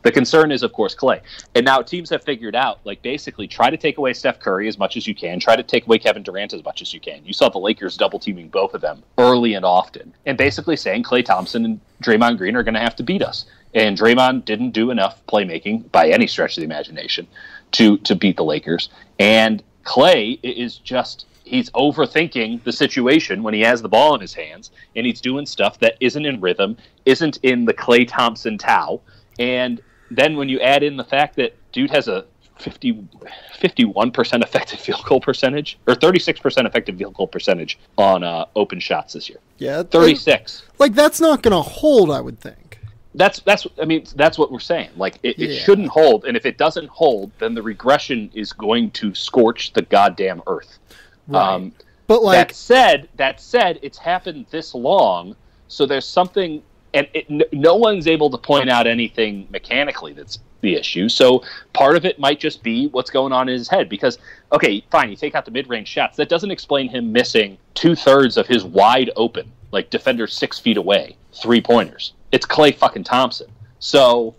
The concern is, of course, Klay. And now teams have figured out, like, basically try to take away Steph Curry as much as you can. Try to take away Kevin Durant as much as you can. You saw the Lakers double-teaming both of them early and often. And basically saying Klay Thompson and Draymond Green are going to have to beat us. And Draymond didn't do enough playmaking by any stretch of the imagination to beat the Lakers. And Klay is just... he's overthinking the situation when he has the ball in his hands, and he's doing stuff that isn't in rhythm, isn't in the Klay Thompson Tao. And then when you add in the fact that dude has a 51% effective field goal percentage, or 36% effective field goal percentage on open shots this year. Yeah, 36. Like, that's not going to hold, I would think. That's what we're saying. Like, it shouldn't hold, and if it doesn't hold, then the regression is going to scorch the goddamn earth. Right. But like that said, it's happened this long, so there's something, and no one's able to point out anything mechanically that's the issue. So part of it might just be what's going on in his head. Because, okay, fine, you take out the mid-range shots. That doesn't explain him missing 2/3 of his wide open, like defender 6 feet away, 3-pointers. It's Klay fucking Thompson. So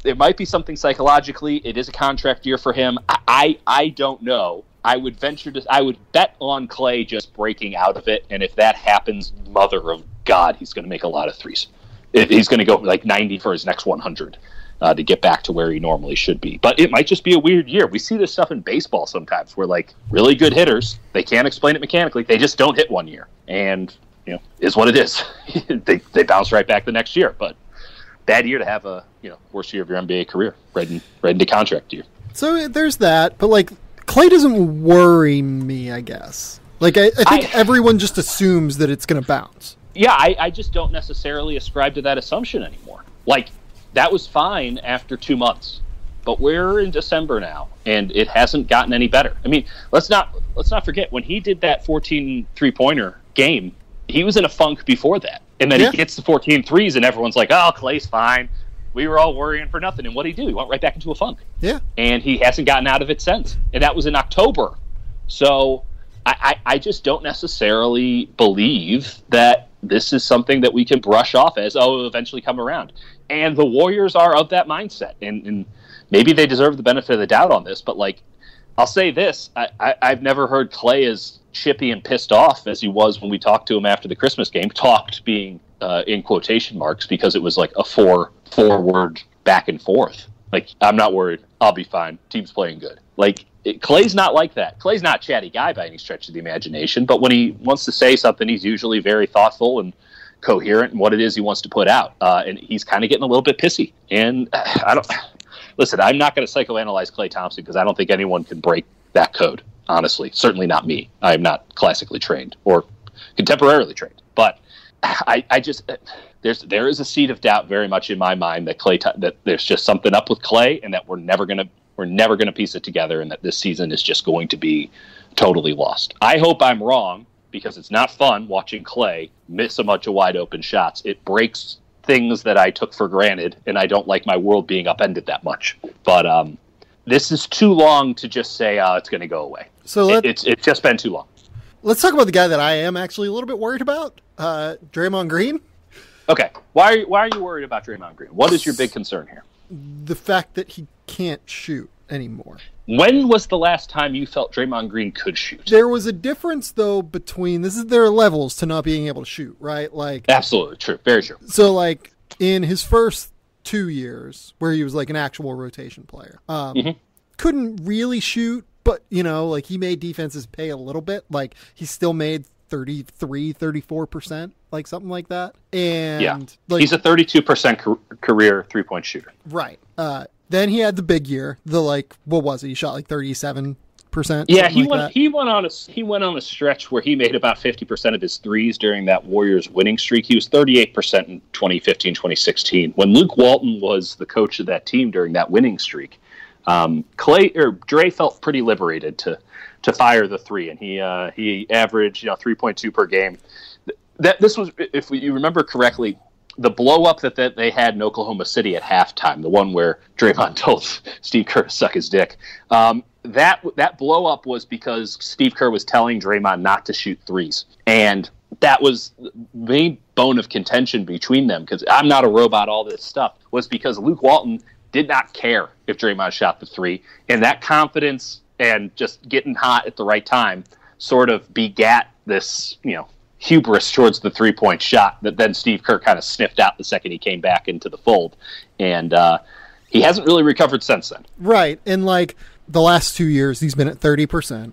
it might be something psychologically. It is a contract year for him. I don't know. I would bet on Klay just breaking out of it, and if that happens, mother of God, he's going to make a lot of threes. He's going to go like 90 for his next 100 to get back to where he normally should be. But it might just be a weird year. We see this stuff in baseball sometimes where, like, really good hitters, they can't explain it mechanically. They just don't hit one year, and is what it is. they bounce right back the next year. But bad year to have a worst year of your NBA career, right into contract year. So there's that, but like, Klay doesn't worry me, I guess. Like, I think everyone just assumes that it's going to bounce. Yeah, I just don't necessarily ascribe to that assumption anymore. Like, that was fine after 2 months, but we're in December now, and it hasn't gotten any better. I mean, let's not forget, when he did that 14 3-pointer game, he was in a funk before that. And then he gets the 14 threes, and everyone's like, oh, Klay's fine. We were all worrying for nothing. And what did he do? He went right back into a funk. Yeah. And he hasn't gotten out of it since. And that was in October. So I just don't necessarily believe that this is something that we can brush off as, it'll eventually come around. And the Warriors are of that mindset. And maybe they deserve the benefit of the doubt on this. But, like, I'll say this. I've nenever heard Klay as chippy and pissed off as he was when we talked to him after the Christmas game. Talked being in quotation marks, because it was like a forward back and forth. Like, I'm not worried. I'll be fine. Team's playing good. Like, Klay's not like that. Klay's not a chatty guy by any stretch of the imagination, but when he wants to say something, he's usually very thoughtful and coherent in what it is he wants to put out. And he's kind of getting a little bit pissy. And listen, I'm not going to psychoanalyze Klay Thompson, because I don't think anyone can break that code, honestly. Certainly not me. I am not classically trained or contemporarily trained. But I just there is a seed of doubt very much in my mind that there's just something up with Klay, and that we're never gonna piece it together, and that this season is just going to be totally lost. I hope I'm wrong, because it's not fun watching Klay miss a bunch of wide open shots. It breaks things that I took for granted, and I don't like my world being upended that much. But this is too long to just say it's going to go away. So it's just been too long. Let's talk about the guy that I am actually a little bit worried about, Draymond Green. Okay. Why are you worried about Draymond Green? What is your big concern here? The fact that he can't shoot anymore. When was the last time you felt Draymond Green could shoot? There was a difference, though, between... there are levels to not being able to shoot, right? Like, absolutely true. Very true. So, like, in his first 2 years, where he was, like, an actual rotation player, couldn't really shoot, but, like, he made defenses pay a little bit. Like, he still made 33, 34%, like, something like that. And like, he's a 32% career three-point shooter. Right. Then he had the big year. What was it? He shot like 37%. Yeah, he went on a stretch where he made about 50% of his threes during that Warriors winning streak. He was 38% in 2015, 2016. When Luke Walton was the coach of that team during that winning streak, Dre felt pretty liberated to fire the three, and he averaged 3.2 per game. This was, if you remember correctly, the blow up that they had in Oklahoma City at halftime, the one where Draymond told Steve Kerr to suck his dick, that blow up was because Steve Kerr was telling Draymond not to shoot threes. And that was the main bone of contention between them, because I'm not a robot, all this stuff, was because Luke Walton did not care if Draymond shot the three. And that confidence and just getting hot at the right time sort of begat this, hubris towards the three-point shot that then Steve Kerr kind of sniffed out the second he came back into the fold. And he hasn't really recovered since then. Right. And like the last 2 years, he's been at 30%.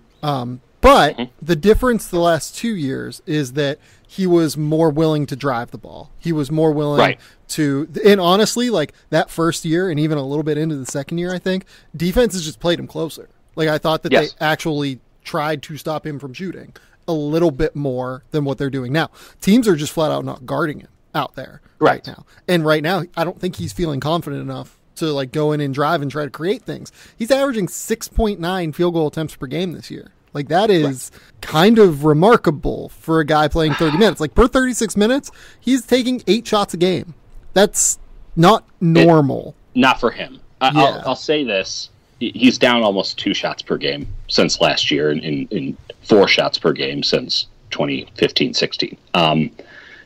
But the difference the last 2 years is that he was more willing to drive the ball. He was more willing to, and honestly, like that first year and even a little bit into the second year, I think defenses just played him closer. Like I thought that they actually tried to stop him from shooting a little bit more than what they're doing now. Teams are just flat out not guarding him out there right now. And right now, I don't think he's feeling confident enough to like go in and drive and try to create things. He's averaging 6.9 field goal attempts per game this year. Like that is kind of remarkable for a guy playing 30 minutes. Like per 36 minutes, he's taking 8 shots a game. That's not normal. Not for him. I'll say this. He's down almost 2 shots per game since last year and 4 shots per game since 2015-16. And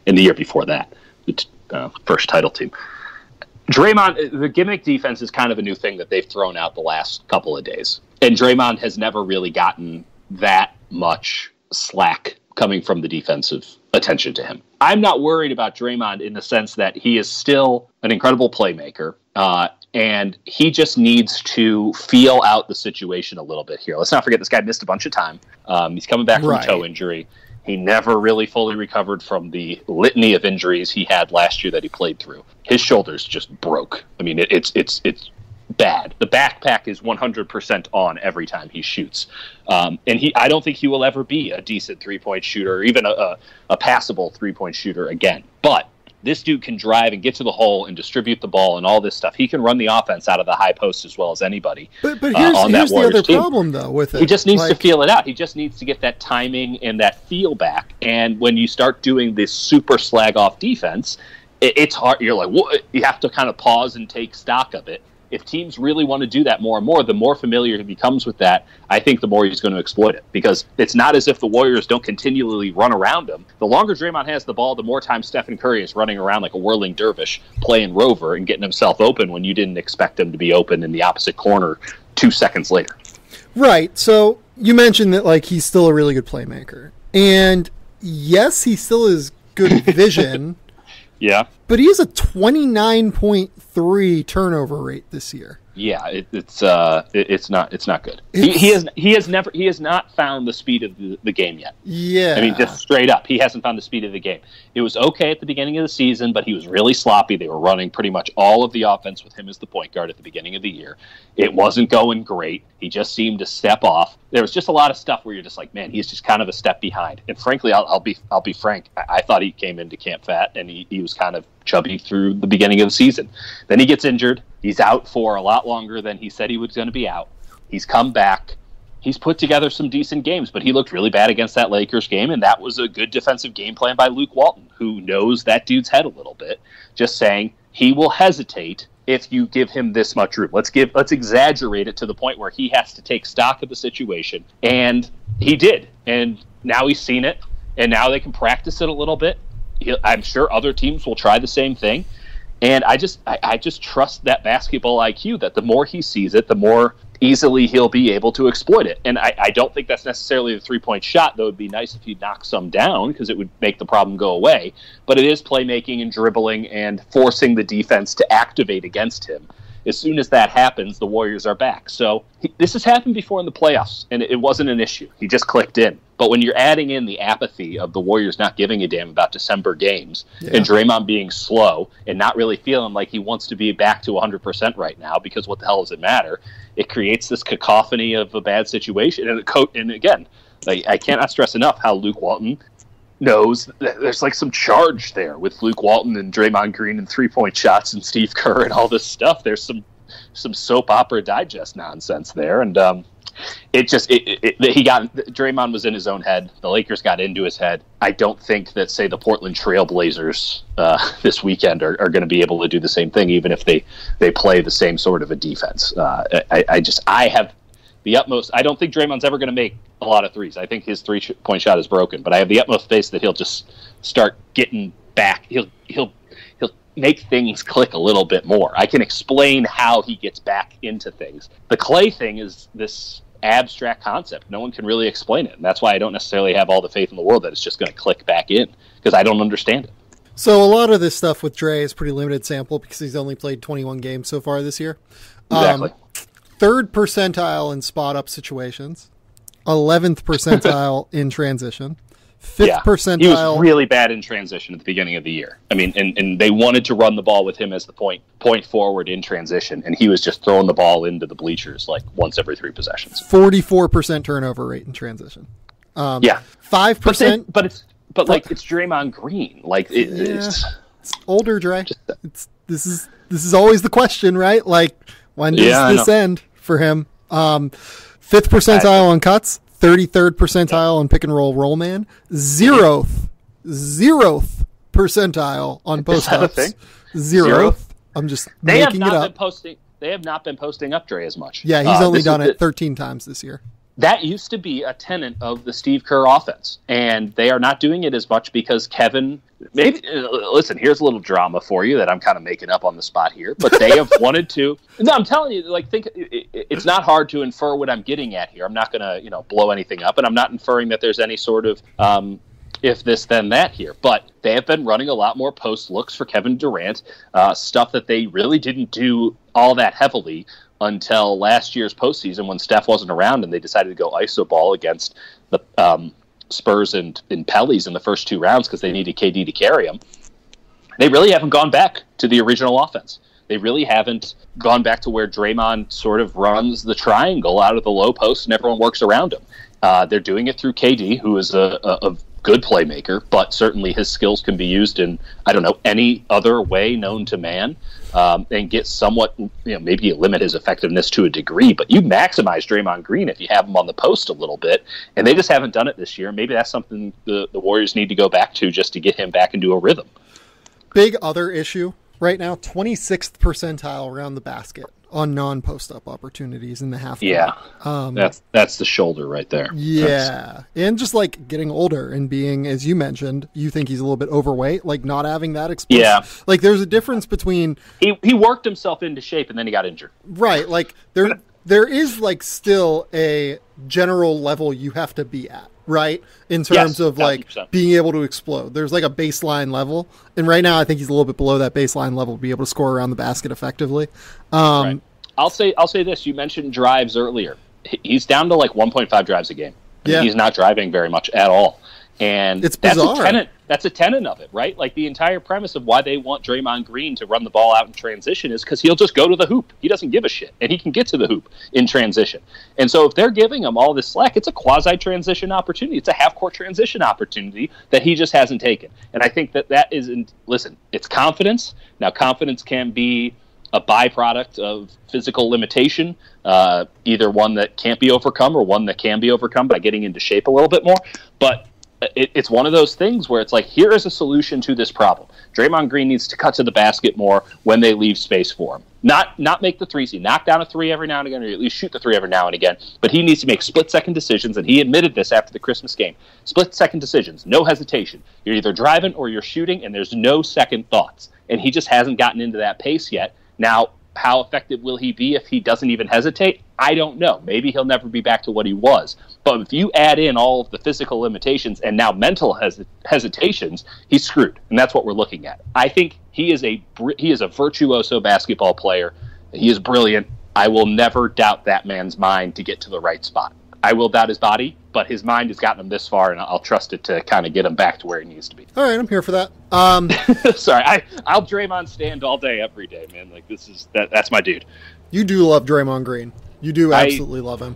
the year before that, the first title team. Draymond, the gimmick defense is kind of a new thing that they've thrown out the last couple of days. And Draymond has never really gotten that much slack coming from the defensive attention to him. I'm not worried about Draymond in the sense that he is still an incredible playmaker, and he just needs to feel out the situation a little bit here. Let's not forget this guy missed a bunch of time. He's coming back from a toe injury. He never really fully recovered from the litany of injuries he had last year that he played through. His shoulders just broke. I mean, it's bad. The backpack is 100% on every time he shoots. And I don't think he will ever be a decent three-point shooter or even a passable three-point shooter again. But this dude can drive and get to the hole and distribute the ball and all this stuff. He can run the offense out of the high post as well as anybody. But here's the other problem, though, with it. He just needs to feel it out. He just needs to get that timing and that feel back. And when you start doing this super slag-off defense, it's hard. You're like, what? You have to kind of pause and take stock of it. If teams really want to do that more and more, the more familiar he becomes with that, I think the more he's going to exploit it. Because it's not as if the Warriors don't continually run around him. The longer Draymond has the ball, the more time Stephen Curry is running around like a whirling dervish, playing rover and getting himself open when you didn't expect him to be open in the opposite corner 2 seconds later. Right. So you mentioned that like he's still a really good playmaker. And yes, he still has good vision. Yeah. But he has a 29.3 turnover rate this year. Yeah, it's not good. He has not found the speed of the game yet. Yeah, I mean, just straight up, he hasn't found the speed of the game. It was okay at the beginning of the season, but he was really sloppy. They were running pretty much all of the offense with him as the point guard at the beginning of the year. It wasn't going great. He just seemed to step off. There was just a lot of stuff where you're just like, man, he's just kind of a step behind. And frankly, I'll be frank. I thought he came into camp fat, and he was kind of chubby through the beginning of the season. Then he gets injured. He's out for a lot longer than he said he was going to be out. He's come back. He's put together some decent games, but he looked really bad against that Lakers game, and that was a good defensive game plan by Luke Walton, who knows that dude's head a little bit, just saying he will hesitate if you give him this much room. Let's exaggerate it to the point where he has to take stock of the situation, and he did. And now he's seen it, and now they can practice it a little bit. I'm sure other teams will try the same thing. And I just trust that basketball IQ that the more he sees it, the more easily he'll be able to exploit it. And I don't think that's necessarily the three-point shot, though. It would be nice if he knocked some down because it would make the problem go away. But it is playmaking and dribbling and forcing the defense to activate against him. As soon as that happens, the Warriors are back. So this has happened before in the playoffs, and it wasn't an issue. He just clicked in. But when you're adding in the apathy of the Warriors not giving a damn about December games and Draymond being slow and not really feeling like he wants to be back to 100% right now because what the hell does it matter? It creates this cacophony of a bad situation. And again, I cannot stress enough how Luke Walton knows that there's like some charge there with Luke Walton and Draymond Green and three-point shots and Steve Kerr and all this stuff. There's some soap opera digest nonsense there. And Draymond was in his own head. The Lakers got into his head. I don't think that, say, the Portland Trail Blazers this weekend are going to be able to do the same thing, even if they play the same sort of a defense. I have the utmost. I don't think Draymond's ever going to make a lot of threes. I think his 3-point shot is broken, but I have the utmost faith that he'll just start getting back. He'll make things click a little bit more. I can explain how he gets back into things. The Klay thing is this abstract concept. No one can really explain it, and that's why I don't necessarily have all the faith in the world that it's just going to click back in, because I don't understand it. So a lot of this stuff with Dre is pretty limited sample because he's only played 21 games so far this year. Exactly. Third percentile in spot-up situations, 11th percentile in transition, 5th percentile. He was really bad in transition at the beginning of the year. I mean, and they wanted to run the ball with him as the point forward in transition, and he was just throwing the ball into the bleachers like once every 3 possessions. 44% turnover rate in transition. 5%. But it's Draymond Green. Like it's older Dre. This is always the question, right? Like, when does this end for him? 5th percentile on cuts, 33rd percentile on pick and roll man, 0th percentile on post ups. 0th. I'm just making it up. They have not been posting up Dre as much. Yeah, he's only done it 13 times this year. That used to be a tenet of the Steve Kerr offense, and they are not doing it as much because Kevin. Maybe listen. Here's a little drama for you that I'm kind of making up on the spot here, but they have wanted to. No, I'm telling you, it's not hard to infer what I'm getting at here. I'm not going to blow anything up, and I'm not inferring that there's any sort of if this then that here. But they have been running a lot more post looks for Kevin Durant, stuff that they really didn't do all that heavily until last year's postseason when Steph wasn't around and they decided to go iso ball against the Spurs and Pellies in the first 2 rounds because they needed KD to carry them. They really haven't gone back to the original offense. They really haven't gone back to where Draymond sort of runs the triangle out of the low post and everyone works around him. They're doing it through KD, who is a good playmaker, but certainly his skills can be used in, any other way known to man, and get somewhat, maybe you limit his effectiveness to a degree, but you maximize Draymond Green if you have him on the post a little bit, and they just haven't done it this year. Maybe that's something the Warriors need to go back to just to get him back into a rhythm. Big other issue right now, 26th percentile around the basket on non-post-up opportunities in the half court. Yeah, that's the shoulder right there. Yeah, and just like getting older and being, as you mentioned, you think he's a little bit overweight, like not having that exposure. Yeah. Like there's a difference between... He worked himself into shape and then he got injured. Right, like there is like still a general level you have to be at, right? In terms of like 100%. Being able to explode. There's like a baseline level. And right now I think he's a little bit below that baseline level to be able to score around the basket effectively. Right. I'll say this. You mentioned drives earlier. He's down to like 1.5 drives a game. He's not driving very much at all. And it's bizarre. That's a tenet of it, right? Like the entire premise of why they want Draymond Green to run the ball out in transition is because he'll just go to the hoop. He doesn't give a shit, and he can get to the hoop in transition. And so if they're giving him all this slack, it's a quasi-transition opportunity. It's a half-court transition opportunity that he just hasn't taken. And I think that isn't – listen, it's confidence. Now, confidence can be a byproduct of physical limitation, either one that can't be overcome or one that can be overcome by getting into shape a little bit more. But it's one of those things where it's like, here is a solution to this problem. Draymond Green needs to cut to the basket more when they leave space for him. Not make the threes. He knock down a 3 every now and again, or at least shoot the 3 every now and again. But he needs to make split-second decisions, and he admitted this after the Christmas game. Split-second decisions, no hesitation. You're either driving or you're shooting, and there's no second thoughts. And he just hasn't gotten into that pace yet. Now, how effective will he be if he doesn't even hesitate? I don't know. Maybe he'll never be back to what he was. But if you add in all of the physical limitations and now mental hesitations, he's screwed. And that's what we're looking at. I think he is a virtuoso basketball player. He is brilliant. I will never doubt that man's mind to get to the right spot. I will doubt his body, but his mind has gotten him this far, and I'll trust it to kind of get him back to where he needs to be. All right, I'm here for that. Sorry, I'll Draymond stand all day, every day, man. Like that's my dude. You do love Draymond Green. You do absolutely love him.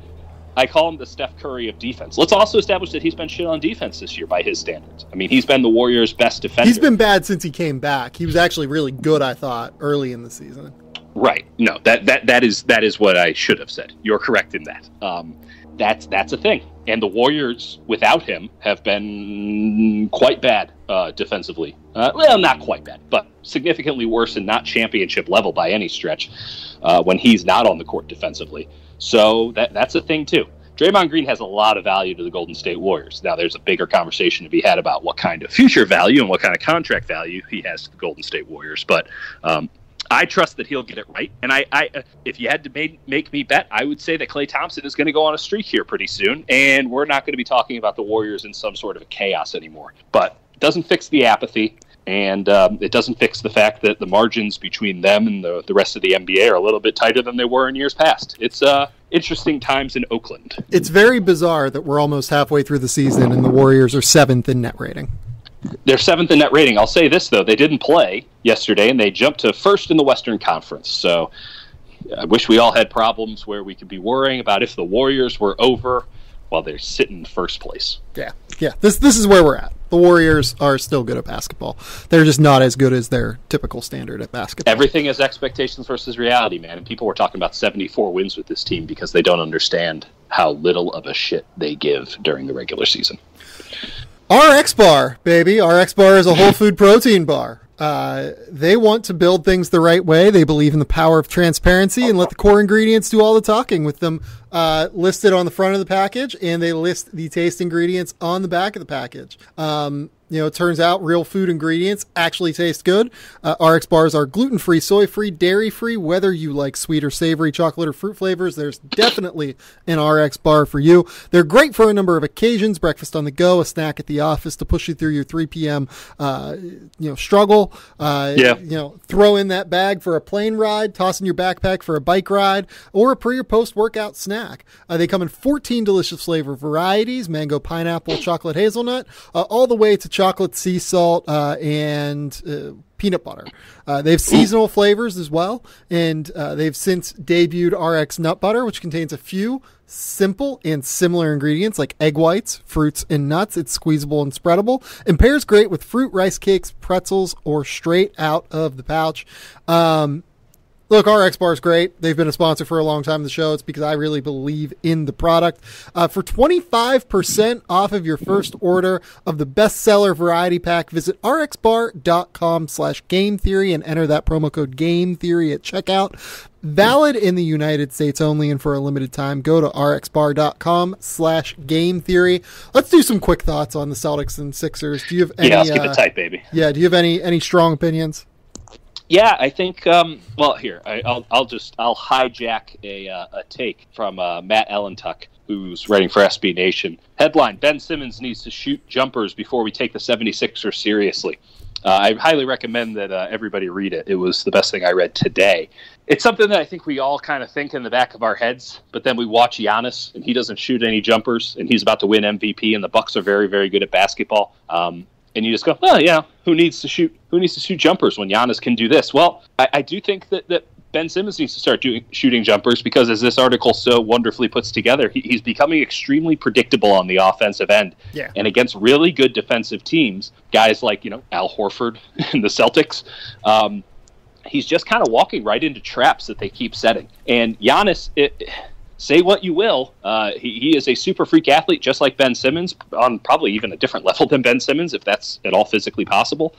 I call him the Steph Curry of defense. Let's also establish that he's been shit on defense this year by his standards. I mean, he's been the Warriors' best defender. He's been bad since he came back. He was actually really good, I thought, early in the season. Right. No, that is what I should have said. You're correct in that. That's a thing. And the Warriors, without him, have been quite bad defensively. Well, not quite bad, but significantly worse and not championship level by any stretch when he's not on the court defensively. So that's a thing, too. Draymond Green has a lot of value to the Golden State Warriors. Now, there's a bigger conversation to be had about what kind of future value and what kind of contract value he has to the Golden State Warriors. But I trust that he'll get it right. And I if you had to make me bet, I would say that Klay Thompson is going to go on a streak here pretty soon. And we're not going to be talking about the Warriors in some sort of a chaos anymore. But it doesn't fix the apathy. And it doesn't fix the fact that the margins between them and the rest of the NBA are a little bit tighter than they were in years past. It's interesting times in Oakland. It's very bizarre that we're almost halfway through the season and the Warriors are 7th in net rating. They're 7th in net rating. I'll say this, though. They didn't play yesterday, and they jumped to 1st in the Western Conference. So I wish we all had problems where we could be worrying about if the Warriors were over while they're sitting in first place. Yeah. This is where we're at. The Warriors are still good at basketball. They're just not as good as their typical standard at basketball. Everything is expectations versus reality, man. And people were talking about 74 wins with this team because they don't understand how little of a shit they give during the regular season. RX Bar, baby. RX Bar is a whole food protein bar. They want to build things the right way. They believe in the power of transparency and let the core ingredients do all the talking, with them listed on the front of the package, and they list the taste ingredients on the back of the package. It turns out real food ingredients actually taste good. RX bars are gluten-free, soy-free, dairy-free. Whether you like sweet or savory chocolate or fruit flavors, there's definitely an RX bar for you. They're great for a number of occasions: breakfast on the go, a snack at the office to push you through your 3 p.m. Struggle. Throw in that bag for a plane ride, toss in your backpack for a bike ride, or a pre or post-workout snack. They come in 14 delicious flavor varieties: mango, pineapple, chocolate, hazelnut, all the way to chocolate, sea salt, and peanut butter. They have seasonal flavors as well, and they've since debuted RX Nut Butter, which contains a few simple and similar ingredients like egg whites, fruits, and nuts. It's squeezable and spreadable, and pairs great with fruit, rice cakes, pretzels, or straight out of the pouch. Look, RX Bar is great. They've been a sponsor for a long time of the show. It's because I really believe in the product. For 25% off of your first order of the bestseller variety pack, visit rxbar.com/gametheory and enter that promo code GameTheory at checkout. Valid in the United States only and for a limited time. Go to rxbar.com/gametheory. Let's do some quick thoughts on the Celtics and Sixers. Do you have any? Yeah, let's keep it tight, baby. Yeah, do you have any strong opinions? Yeah, I think. I'll hijack a take from Matt Ellentuck, who's writing for SB Nation. Headline: Ben Simmons needs to shoot jumpers before we take the 76ers seriously. I highly recommend that everybody read it. It was the best thing I read today. It's something that I think we all kind of think in the back of our heads, but then we watch Giannis, and he doesn't shoot any jumpers, and he's about to win MVP, and the Bucks are very, very good at basketball. And you just go, well, yeah, who needs to shoot jumpers when Giannis can do this? Well, I do think that Ben Simmons needs to start shooting jumpers because, as this article so wonderfully puts together, he's becoming extremely predictable on the offensive end. Yeah. And against really good defensive teams, guys like, Al Horford and the Celtics, he's just kind of walking right into traps that they keep setting. And Giannis, say what you will, he is a super freak athlete, just like Ben Simmons, on probably even a different level than Ben Simmons, if that's at all physically possible.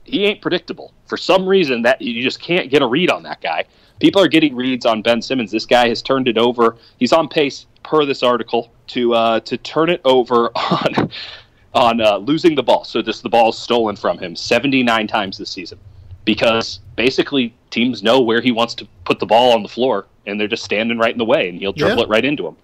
He ain't predictable. For some reason, that you just can't get a read on that guy. People are getting reads on Ben Simmons. This guy has turned it over. He's on pace, per this article, to turn it over on losing the ball. So the ball is stolen from him 79 times this season. Because basically teams know where he wants to put the ball on the floor, and they're just standing right in the way, and he'll dribble it right into them.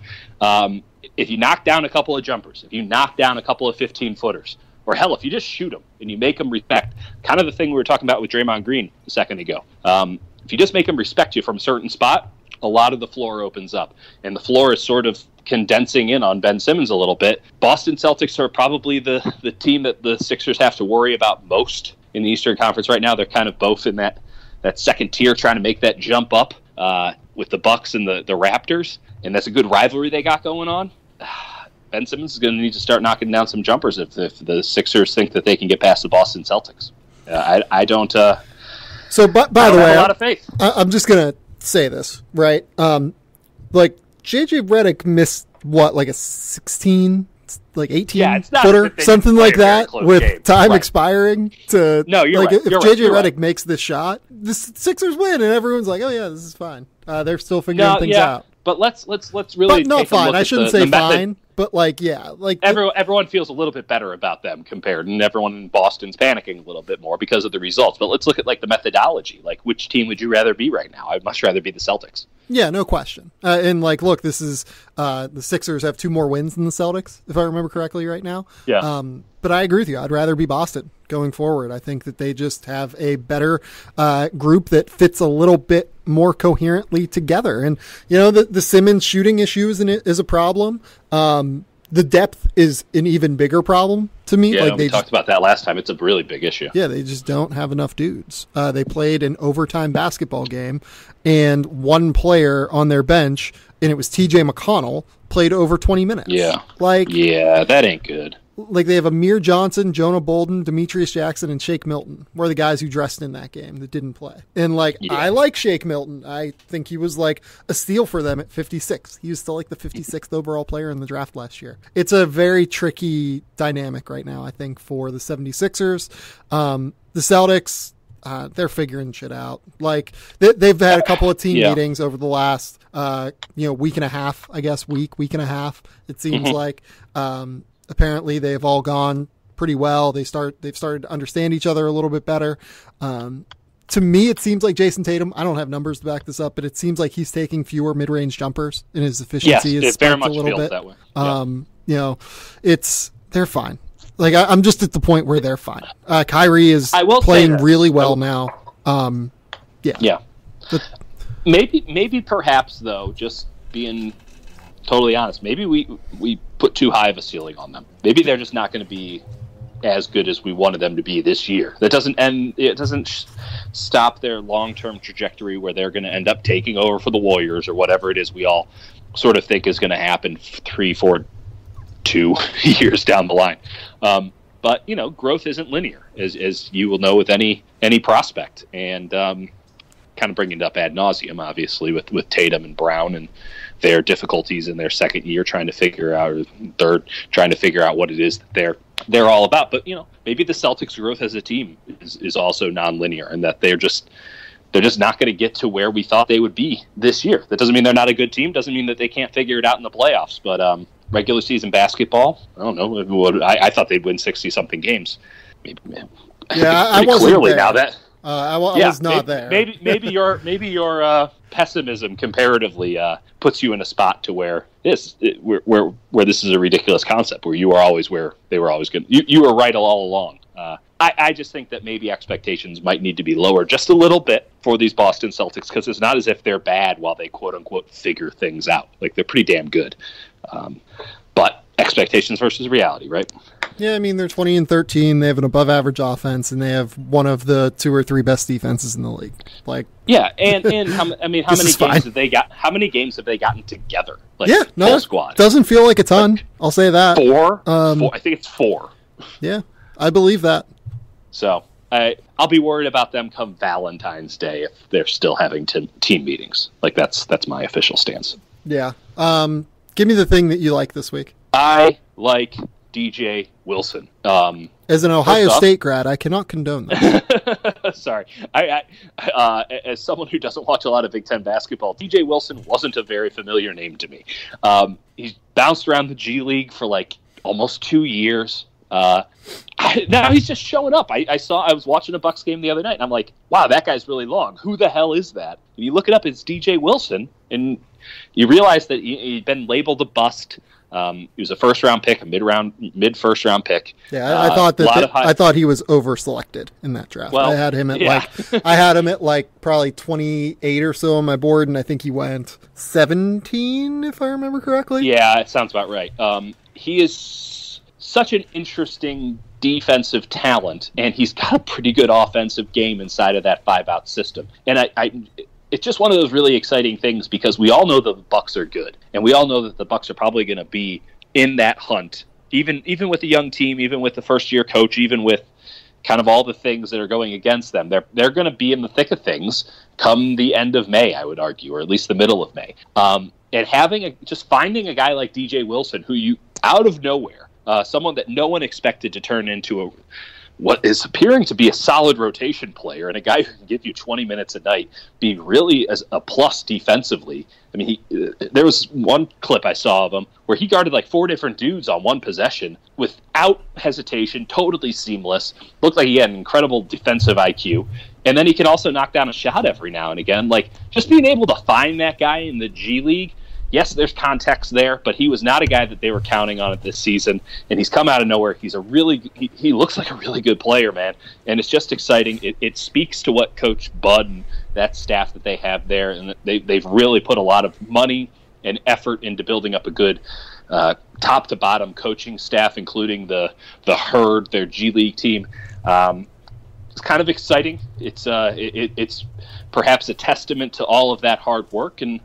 If you knock down a couple of jumpers, if you knock down a couple of 15-footers, or hell, if you just shoot them and you make them respect, kind of the thing we were talking about with Draymond Green a second ago. If you just make them respect you from a certain spot, a lot of the floor opens up, and the floor is sort of condensing in on Ben Simmons a little bit. Boston Celtics are probably the team that the Sixers have to worry about most in the Eastern Conference right now. They're kind of both in that second tier, trying to make that jump up with the Bucks and the Raptors, and that's a good rivalry they got going on. Ben Simmons is going to need to start knocking down some jumpers if the Sixers think that they can get past the Boston Celtics. I don't. So, by the way, a lot of faith. I'm just gonna say this, right? Like JJ Redick missed like a 16, like 18 footer, something like that, with game. Time expiring. No, you're like right. If JJ Redick makes this shot, the Sixers win, and everyone's like, "Oh yeah, this is fine." They're still figuring things out. But let's really. But not fine. I shouldn't say fine. But everyone feels a little bit better about them compared, and everyone in Boston's panicking a little bit more because of the results. But let's look at the methodology. Which team would you rather be right now? I'd much rather be the Celtics. Yeah, no question. And look, this is the Sixers have 2 more wins than the Celtics, if I remember correctly, right now. Yeah. But I agree with you. I'd rather be Boston going forward. I think that they just have a better group that fits a little bit more coherently together. And the Simmons shooting issue is a problem. The depth is an even bigger problem to me. Yeah, we talked about that last time. It's a really big issue. Yeah, they just don't have enough dudes. They played an overtime basketball game, and one player on their bench, and it was T.J. McConnell, played over 20 minutes. Yeah. Yeah, that ain't good. They have Amir Johnson, Jonah Bolden, Demetrius Jackson, and Shake Milton were the guys who dressed in that game that didn't play. And I like Shake Milton. I think he was a steal for them at 56. He was still the 56th overall player in the draft last year. It's a very tricky dynamic right now, I think, for the 76ers. The Celtics, they're figuring shit out. They've had a couple of team meetings over the last week and a half, I guess, week and a half, it seems like. Apparently, they've all gone pretty well. They've started to understand each other a little bit better. To me, it seems like Jason Tatum, I don't have numbers to back this up, but it seems like he's taking fewer mid-range jumpers, and his efficiency is very much a little bit. That way. They're fine. I'm just at the point where they're fine. Kyrie is playing really well now. Yeah. Maybe perhaps though, just being totally honest, maybe we put too high of a ceiling on them. Maybe they're just not going to be as good as we wanted them to be this year. It doesn't stop their long-term trajectory where they're going to end up taking over for the Warriors or whatever it is we all sort of think is going to happen 3, 4, 2 years down the line. But growth isn't linear, as you will know with any prospect, and kind of bringing it up ad nauseum, obviously, with Tatum and Brown and their difficulties in their second year trying to figure out, or third, trying to figure out what it is that they're all about. But maybe the Celtics' growth as a team is also nonlinear, and that they're just not going to get to where we thought they would be this year. That doesn't mean they're not a good team. Doesn't mean that they can't figure it out in the playoffs. But regular season basketball, I don't know. I thought they'd win 60-something games. Maybe, I wasn't clearly there. Now that. I was not there. Maybe your pessimism comparatively puts you in a spot to where this is a ridiculous concept, where you are always where they were always good. You were right all along. I just think that maybe expectations might need to be lowered just a little bit for these Boston Celtics, because it's not as if they're bad while they quote unquote figure things out. They're pretty damn good. But expectations versus reality, right? Yeah, I mean, they're 20-13. They have an above-average offense, and they have one of the 2 or 3 best defenses in the league. And how many games have they got? How many games have they gotten together? Full squad. Doesn't feel like a ton. I'll say that. 4. 4. I think it's 4. Yeah, I believe that. So I'll be worried about them come Valentine's Day if they're still having team meetings. That's my official stance. Yeah. Give me the thing that you like this week. I like DJ Wilson. As an Ohio State grad, I cannot condone that. Sorry. I as someone who doesn't watch a lot of Big Ten basketball, DJ Wilson wasn't a very familiar name to me. He's bounced around the G League for almost 2 years. Now he's just showing up. I was watching a Bucks game the other night, and I'm like, wow, that guy's really long. Who the hell is that? And you look it up, it's DJ Wilson, and you realize that he'd been labeled a bust. He was a first-round pick, a mid-first round pick. Yeah, I thought I thought he was over-selected in that draft. Well, I had him at probably 28 or so on my board, and I think he went 17, if I remember correctly. Yeah, it sounds about right. He is such an interesting defensive talent, and he's got a pretty good offensive game inside of that 5-out system. And it's just one of those really exciting things, because we all know that the Bucks are good, and we all know that the Bucks are probably going to be in that hunt, even with a young team, even with the first-year coach, even with kind of all the things that are going against them. They're going to be in the thick of things come the end of May, I would argue, or at least the middle of May. And just finding a guy like DJ Wilson, who you out of nowhere, someone that no one expected to turn into what is appearing to be a solid rotation player and a guy who can give you 20 minutes a night, being really as a plus defensively. I mean, there was one clip I saw of him where he guarded like 4 different dudes on one possession without hesitation, totally seamless. Looked like he had an incredible defensive IQ. And then he can also knock down a shot every now and again. Like, just being able to find that guy in the G League, yes, there's context there, but he was not a guy that they were counting on it this season, and he's come out of nowhere. He's he looks like a really good player, man, and it's just exciting. It speaks to what Coach Bud and that staff that they have there, and they've really put a lot of money and effort into building up a good top to bottom coaching staff, including the Herd, their G League team. It's kind of exciting. It's perhaps a testament to all of that hard work, and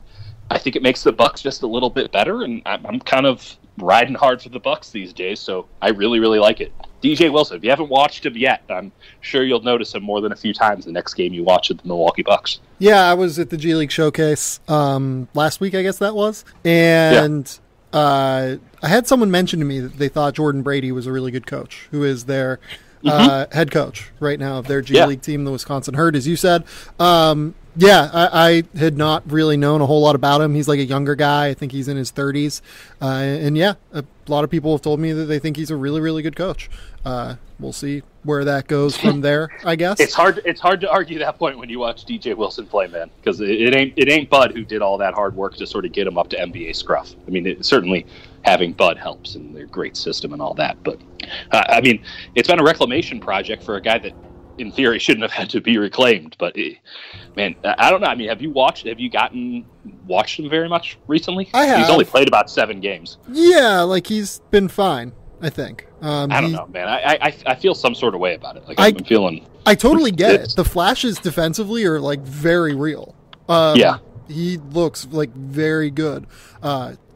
I think it makes the Bucks just a little bit better, and I'm kind of riding hard for the Bucks these days, so I really, really like it. DJ Wilson, if you haven't watched him yet, I'm sure you'll notice him more than a few times the next game you watch of the Milwaukee Bucks. Yeah, I was at the G League Showcase last week, I guess that was, and I had someone mention to me that they thought Jordan Brady was a really good coach, who is their head coach right now of their G League team, the Wisconsin Herd, as you said. I had not really known a whole lot about him. He's like a younger guy. I think he's in his 30s. A lot of people have told me that they think he's a really, really good coach. We'll see where that goes from there, I guess. It's hard to argue that point when you watch DJ Wilson play, man, because it ain't Bud who did all that hard work to sort of get him up to NBA scruff. I mean, certainly having Bud helps and their great system and all that. But, it's been a reclamation project for a guy that, in theory, shouldn't have had to be reclaimed. But, man, I don't know. I mean, have you watched him very much recently? I have. He's only played about 7 games. Yeah, like he's been fine, I think. I don't know, man. I feel some sort of way about it. Like I'm feeling. I totally get it. The flashes defensively are like very real. He looks like very good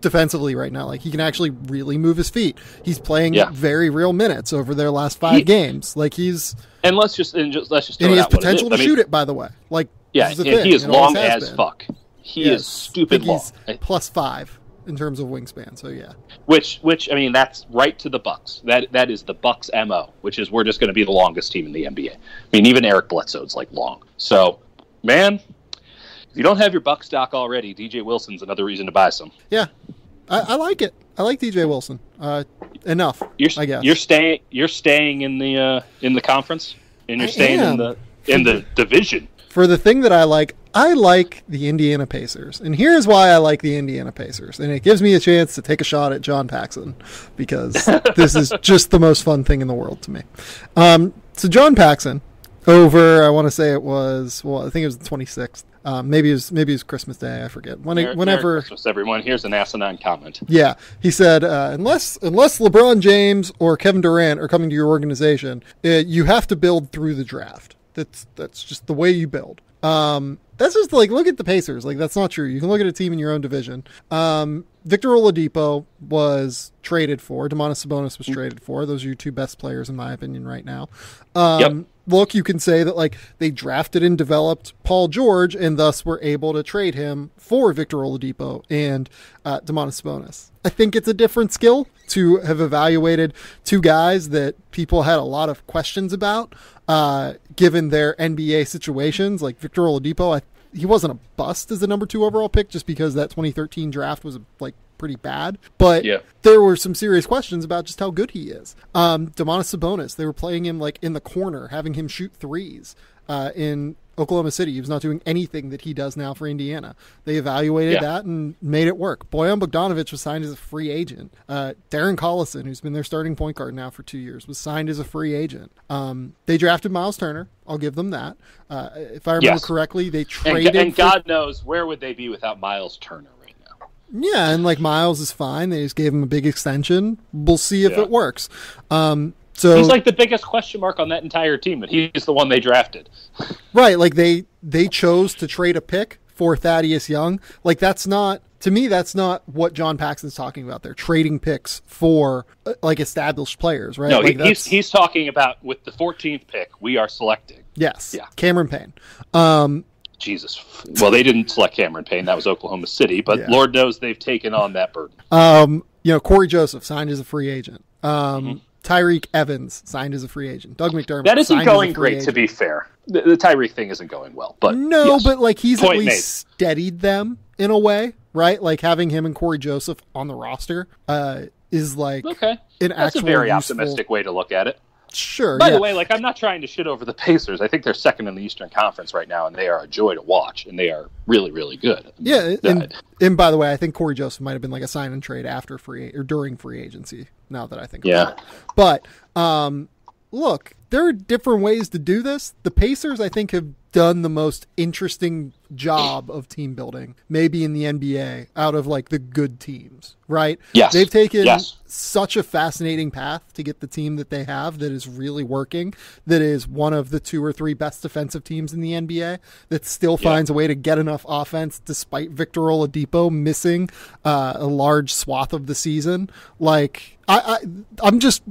defensively right now. Like he can actually really move his feet. He's playing very real minutes over their last 5 games. Like he's let's just and he has potential to shoot it. By the way, like he is long as fuck. He is stupid long. He's +5. In terms of wingspan, so yeah. Which I mean, that's right to the Bucks. That is the Bucks' MO, which is we're just going to be the longest team in the NBA. I mean, even Eric Bledsoe's like long. So, man, if you don't have your Bucks stock already, DJ Wilson's another reason to buy some. Yeah, I like it. I like DJ Wilson. Enough, I guess. You're staying in the conference, and you're staying in the division. For the thing that I like the Indiana Pacers. And here's why I like the Indiana Pacers. And it gives me a chance to take a shot at John Paxson, because this is just the most fun thing in the world to me. So John Paxson, I want to say I think it was the 26th. Maybe it was Christmas Day, I forget. Whenever Merry Christmas, everyone. Here's an asinine comment. Yeah. He said, unless LeBron James or Kevin Durant are coming to your organization, you have to build through the draft. That's just the way you build. That's just like, look at the Pacers. Like, that's not true. You can look at a team in your own division. Victor Oladipo was traded for. Domantas Sabonis was traded for. Those are your 2 best players, in my opinion, right now. Look, you can say that like they drafted and developed Paul George and thus were able to trade him for Victor Oladipo and Domantas Sabonis. I think it's a different skill to have evaluated 2 guys that people had a lot of questions about, given their NBA situations. Like Victor Oladipo, he wasn't a bust as the number 2 overall pick just because that 2013 draft was like pretty bad, but there were some serious questions about just how good he is. Domantas Sabonis, they were playing him like in the corner, having him shoot threes in Oklahoma City. He was not doing anything that he does now for Indiana. They evaluated that and made it work. Bojan Bogdanovic was signed as a free agent. Darren Collison, who's been their starting point guard now for 2 years, was signed as a free agent. They drafted Miles Turner. I'll give them that. If I remember correctly, they traded. And God knows where would they be without Miles Turner right now. Yeah, and like Miles is fine. They just gave him a big extension. We'll see if it works. So he's like the biggest question mark on that entire team, and he's the one they drafted. Right, like they chose to trade a pick for Thaddeus Young. Like that's not to me, that's not what John Paxson's talking about. They're trading picks for like established players, right? No, like he's talking about with the 14th pick, we are selecting. Yes. Yeah. Cameron Payne. Jesus. Well, they didn't select Cameron Payne. That was Oklahoma City, but Lord knows they've taken on that burden. Corey Joseph signed as a free agent. Tyreek Evans signed as a free agent. Doug McDermott. That isn't going great, agent. to be fair. The Tyreek thing isn't going well, but but like he's Point at least steadied them in a way, right? Like having him and Corey Joseph on the roster is like an actual a very useful... optimistic way to look at it. Sure. By the way, like I'm not trying to shit over the Pacers. I think they're second in the Eastern Conference right now, and they are a joy to watch, and they are really, really good. And by the way, I think Corey Joseph might have been like a sign and trade after during free agency. Now that I think about it, but look, there are different ways to do this. The Pacers, I think, have done the most interesting job of team building, maybe in the NBA, out of like the good teams, right? Yes. They've taken such a fascinating path to get the team that they have that is really working, that is one of the 2 or 3 best defensive teams in the NBA, that still finds a way to get enough offense despite Victor Oladipo missing a large swath of the season. Like, I'm just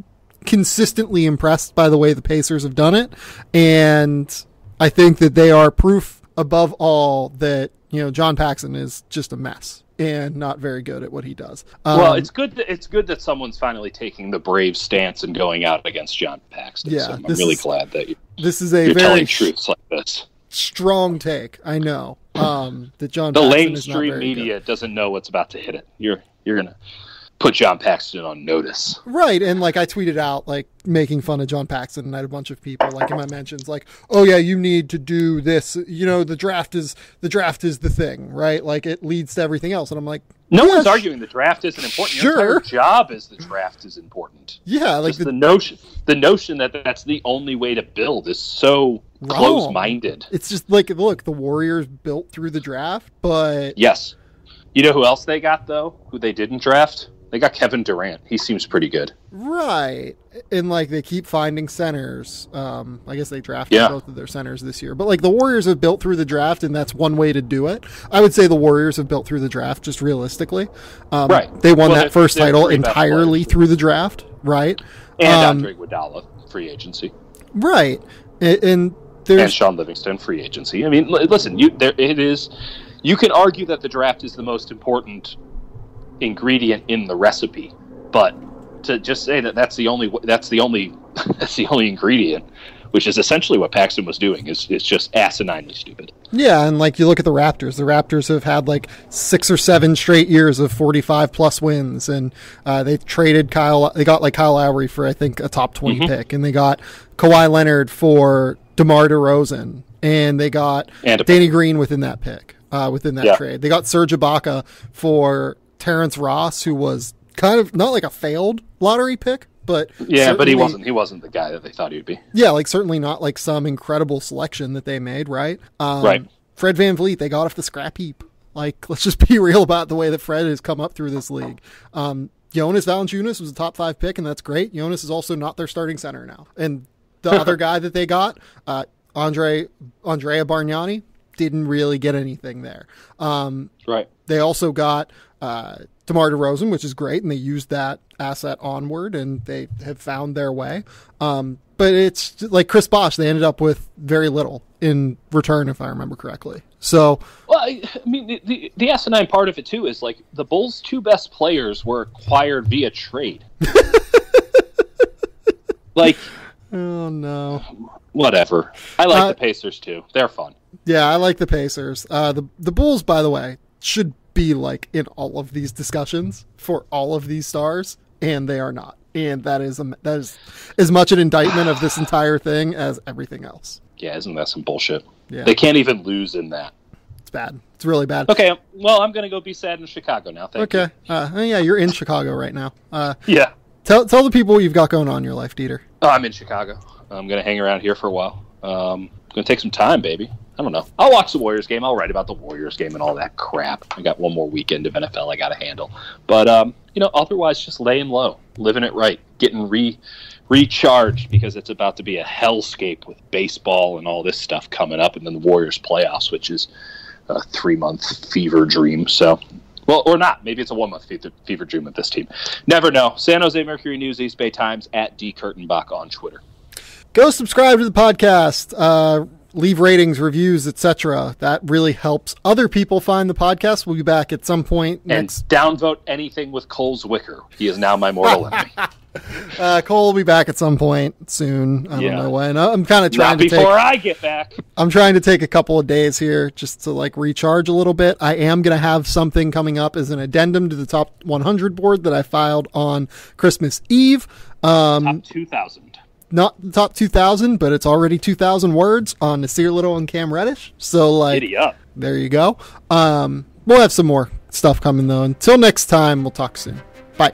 consistently impressed by the way the Pacers have done it, and I think that they are proof above all that John Paxson is just a mess and not very good at what he does. Well, it's good that someone's finally taking the brave stance and going out against John Paxson. Yeah, so I'm really glad that this is a you're very telling truths like this. Strong take. I know that John. The Paxson mainstream media doesn't know what's about to hit it. You're gonna put John Paxson on notice. Right, and like I tweeted out like making fun of John Paxson, and I had a bunch of people like in my mentions like, oh yeah, you need to do this, the draft is the thing, right? Like it leads to everything else. And I'm like, no one's arguing the draft isn't important. Sure. Your entire job is the draft is important. Yeah, like the notion that that's the only way to build is so close-minded. It's just like, look, the Warriors built through the draft, but yes. You know who else they got though? Who they didn't draft? They got Kevin Durant. He seems pretty good. Right. And, like, they keep finding centers. I guess they drafted both of their centers this year. But, like, the Warriors have built through the draft, and that's one way to do it. I would say the Warriors have built through the draft, just realistically. Right. They won that first title entirely through the draft, right? And Andre Iguodala, free agency. Right. And Sean Livingston, free agency. I mean, listen, you can argue that the draft is the most important ingredient in the recipe, but to just say that that's the only ingredient, which is essentially what Paxson was doing, is just asininely stupid. Yeah, and like you look at the Raptors. The Raptors have had like 6 or 7 straight years of 45 plus wins, and they traded They got like Kyle Lowry for I think a top 20 pick, and they got Kawhi Leonard for DeMar DeRozan, and they got Danny Green within that pick, within that trade. They got Serge Ibaka for Terrence Ross, who was kind of not like a failed lottery pick, but but he wasn't the guy that they thought he'd be. Yeah, like certainly not like some incredible selection that they made, right? Right. Fred VanVleet, they got off the scrap heap. Like, let's just be real about the way that Fred has come up through this league. Jonas Valanciunas was a top 5 pick, and that's great. Jonas is also not their starting center now. And the other guy that they got, Andrea Bargnani, didn't really get anything there. Right. They also got DeMar DeRozan, which is great, and they used that asset onward, and they have found their way. But it's like Chris Bosh, they ended up with very little in return, if I remember correctly. So, well, I mean, the asinine part of it too is like the Bulls' 2 best players were acquired via trade. Like, oh no, whatever. I like the Pacers too; they're fun. Yeah, I like the Pacers. The Bulls, by the way, should be like in all of these discussions for all of these stars, and they are not. And that is as much an indictment of this entire thing as everything else. Yeah, isn't that some bullshit? Yeah. They can't even lose in that. It's bad. It's really bad. Okay, well, I'm going to go be sad in Chicago now. Thank you. Yeah, you're in Chicago right now. Yeah. Tell the people what you've got going on in your life, Dieter. Oh, I'm in Chicago. I'm going to hang around here for a while. Going to take some time, baby. I don't know. I'll watch the Warriors game. I'll write about the Warriors game and all that crap. I got one more weekend of NFL I got to handle. But, otherwise just laying low, living it right, getting recharged because it's about to be a hellscape with baseball and all this stuff coming up, and then the Warriors playoffs, which is a 3-month fever dream. So Well, or not. Maybe it's a 1 month fever dream with this team. Never know. San Jose Mercury News, East Bay Times, at @Kurtenbach on Twitter. Go subscribe to the podcast. Leave ratings, reviews, etc. That really helps other people find the podcast. We'll be back at some point next. And downvote anything with Cole Zwicker. He is now my mortal enemy. Cole will be back at some point soon. I don't know when. I'm kind of trying to before I get back. I'm trying to take a couple of days here just to like recharge a little bit. I am going to have something coming up as an addendum to the top 100 board that I filed on Christmas Eve. Top 2,000. Not the top 2,000, but it's already 2,000 words on Nasir Little and Cam Reddish. So, like, giddy up. There you go. We'll have some more stuff coming, though. Until next time, we'll talk soon. Bye.